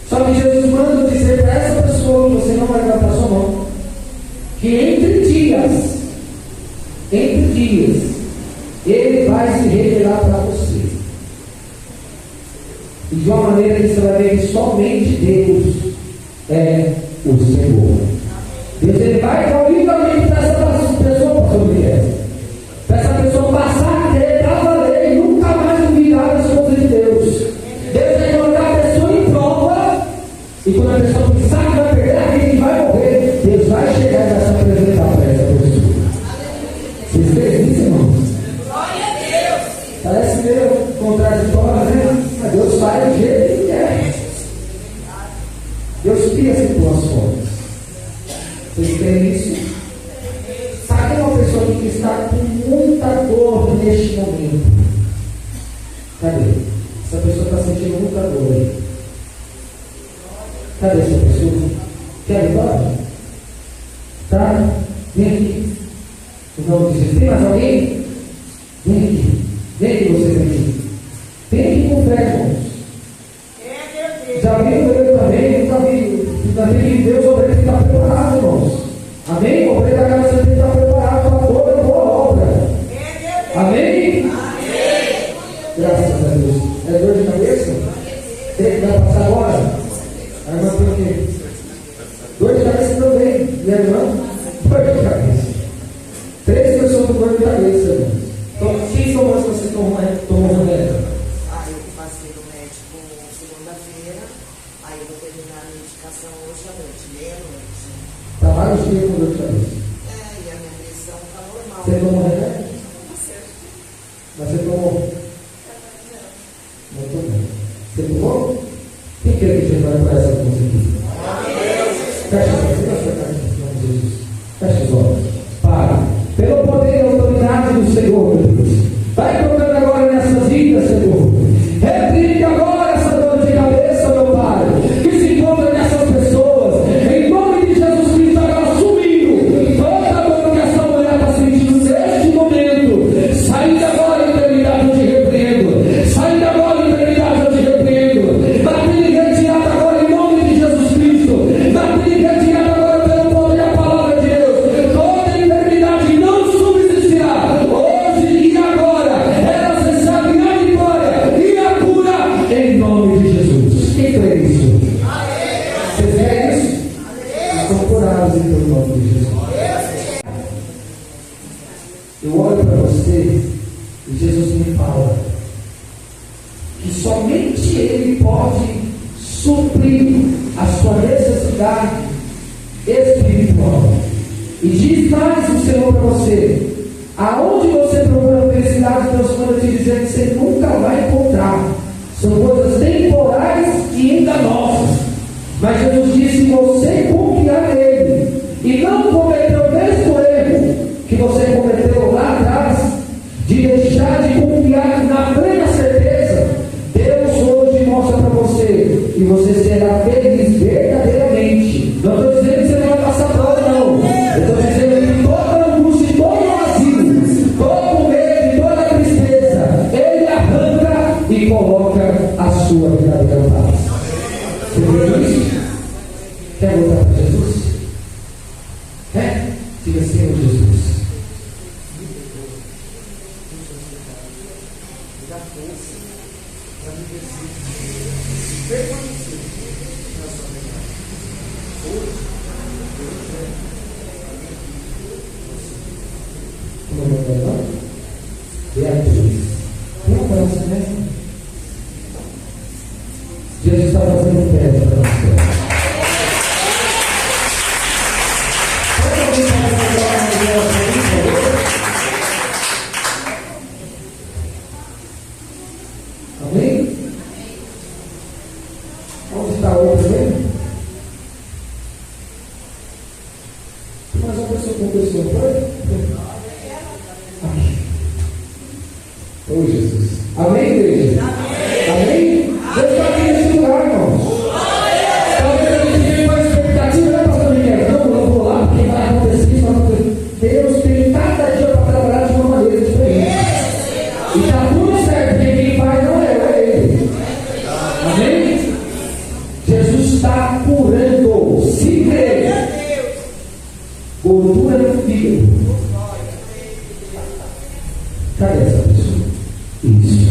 Só que Jesus manda dizer para essa pessoa, você não vai levantar sua mão, que entre dias, Ele vai se revelar para você. E de uma maneira que você vai ver que somente Deus é o Senhor. Deus ele vai dar o livramento para essa pessoa sobre ela. Para essa pessoa passar a ter para valer e nunca mais duvidar das coisas de Deus. Deus vai colocar a pessoa em prova. E quando a pessoa pensar que vai perder a vida e vai morrer, Deus vai chegar e vai se apresentar para essa pessoa. Vocês creem nisso, irmãos? Glória a Deus. Parece meio contraditório, né? Mas Deus faz do jeito que Ele quer. Deus cria situações. Vocês creem nisso? Sabe uma pessoa que está com muita dor Cadê essa pessoa? Quer ir embora? Tá? Vem aqui. Em nome de Jesus. Tem mais alguém? Vem aqui. Vem aqui vocês aqui. Vem aqui com fé, irmãos. Já vi ele também, nunca vi. Ainda tem que Deus, o obreiro tem que estar preparado, irmãos. Amém? O obreiro da casa tem que estar preparado para toda boa obra. Amém? Graças a Deus. É dor de cabeça? Vai passar agora? A irmã tem o quê? Dor de cabeça também. E a irmã? Dor de cabeça. 3 pessoas com dor de cabeça, irmãos. Então, quem tomou se você tomou remédio? Eu passei no médico segunda-feira, aí eu vou terminar a medicação hoje à noite, meia-noite. Está vários dias com dor de cabeça. E a minha pressão está normal. Você tomou remédio? Mas você tomou? Não tomou. Você tomou? Quem quer que Jesus vai para essa com você aqui? Fecha os olhos. Em nome de Jesus. Fecha os olhos. Pai, pelo poder e autoridade do Senhor, meu Deus. Vai tocando agora nessas vidas, Senhor. Retrigue agora essa dor de cabeça, meu Pai, que se encontra nessas pessoas. Em nome de Jesus Cristo, agora sumindo toda a dor que essa mulher está sentindo neste momento. Saindo agora, enfermidade, eu te repreendo. Saindo agora, enfermidade, eu te repreendo. Batendo em retirada agora, em nome de Jesus Cristo. Batendo em retirada agora, pelo poder da palavra de Deus. Toda enfermidade não subsistirá. Hoje e agora, elas recebem a vitória e a cura em nome de Jesus. Quem crê nisso? Vocês creem nisso? Estão curados em nome de Jesus. Eu olho para você e Jesus me fala que somente Ele pode suprir a sua necessidade espiritual. E diz mais o Senhor para você: aonde você procura felicidade, Deus manda te dizer que você nunca vai encontrar. São coisas temporais e enganosas. Mas Jesus disse: você confiar nele e não cometer o mesmo erro que você cometeu lá atrás, de deixar de confiar na plena certeza. Deus hoje mostra para você que você será feliz verdadeiramente. Não estou dizendo que você não vai passar prova, não. Eu estou dizendo que toda angústia, todo vazio, todo medo e toda tristeza, Ele arranca e coloca a sua verdadeira paz. Você viu isso? Quer voltar para Jesus? Diga: Senhor Jesus, Beatriz, tem um braço, né? Jesus está fazendo festa para você. Amém? Onde está o outro mesmo? Mas a pessoa com pessoa foi? Oh, Jesus. Amém, igreja? Amém? Deus está aqui nesse lugar, irmãos. Talvez a gente tenha uma expectativa, né, pastor Miguel? Não, eu vou lá, porque vai acontecer isso, vai acontecer. Deus tem cada dia para trabalhar de uma maneira diferente. E está tudo certo, porque quem faz não é Ele. Amém? Jesus está curando. Se crer. Gordura no fígado. Cadê essa pessoa? Isso.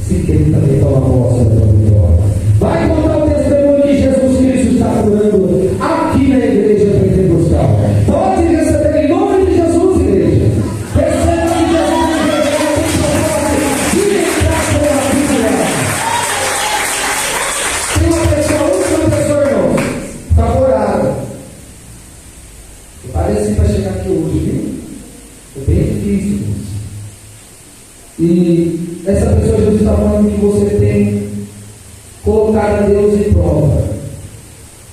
Se crer também toma posse da tua vitória. Vai contar o testemunho que Jesus Cristo está curando aqui na igreja pentecostal. Pode receber em nome de Jesus, igreja. Receba em Jesus, igreja. E entrar pela Bíblia. Tem uma pessoa, irmão, favorável. Parece que vai chegar aqui hoje, viu? É bem difícil, irmãos. E essa pessoa, Jesus está falando que você tem colocado a Deus em prova.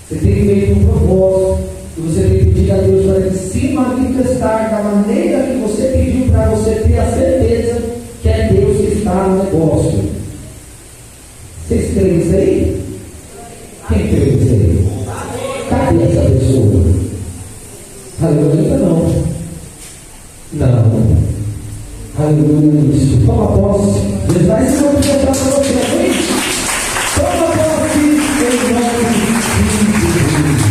Você tem feito um propósito. E você tem pedido a Deus para Ele se manifestar da maneira que você pediu, para você ter a certeza que é Deus que está no negócio. Vocês creem isso aí? Quem crê isso aí? isso. Toma posse. Jesus vai se manifestar para você. Amém? Toma posse em nome de Jesus.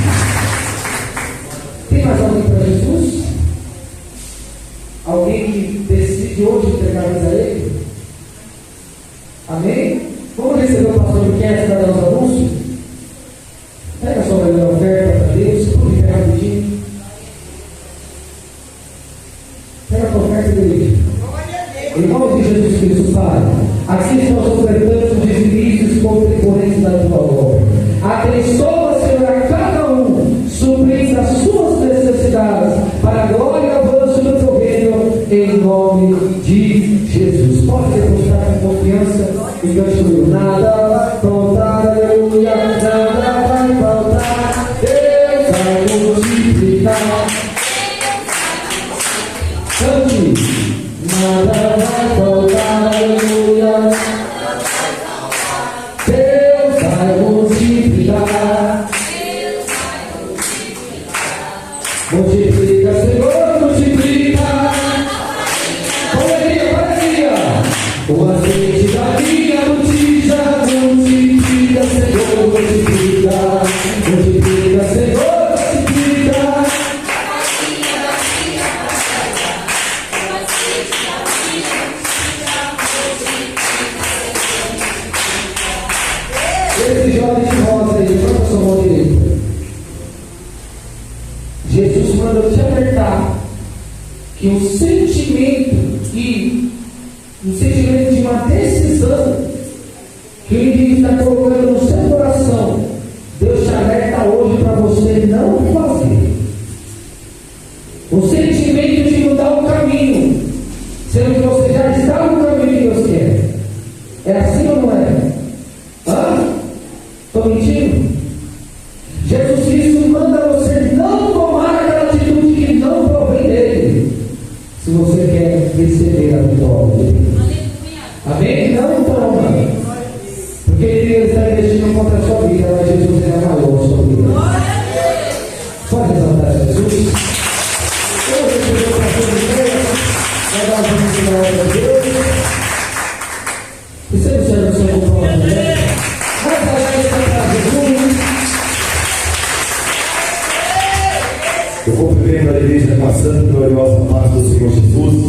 Tem mais alguém para Jesus? Alguém que decide hoje entregar a vida a Ele? Amém? Vamos receber o pastor que quer dar os anúncios? Pega a sua melhor oferta para Deus, tudo fica rapidinho. Pega a tua oferta dele. Em nome de Jesus Cristo, Pai, aqui estão os ofertantes de divisos contemporâneos da tua obra. Abençoa, Senhor, a cada um, suprindo as suas necessidades, para a glória e avanço do teu reino, em nome de Jesus. Pode depositar com confiança e construir. Nada vai faltar, aleluia, nada vai faltar, Deus vai multiplicar. Cante. Nada vai faltar, aleluia, Deus vai multiplicar. Multiplica, Senhor, multiplica. Alegria. O azeite da minha botija multiplica, Senhor, multiplica. Multiplica, Senhor, multiplica. Esse jovem de rosa aí, levanta a sua mão direita. Jesus manda te alertar que um sentimento de uma decisão que o inimigo está colocando no seu coração, Deus te alerta hoje para você não fazer. O sentimento de mudar o caminho, sendo que você já está no caminho que Deus quer. É assim ou não é? Estou mentindo? Jesus Cristo manda você não tomar aquela atitude que não provém dele, se você quer receber a vitória dele. Amém? Não toma, porque ele está investindo contra a sua vida, mas Jesus é maior a sua vida. Pode exaltar Jesus. Eu recebi o pastor de Deus, vai dar uma palavra de Deus. Receba o Senhor do seu propósito, né? Mas agora está para Jesus. Eu cumprimento a igreja com a santa e gloriosa paz do Senhor Jesus.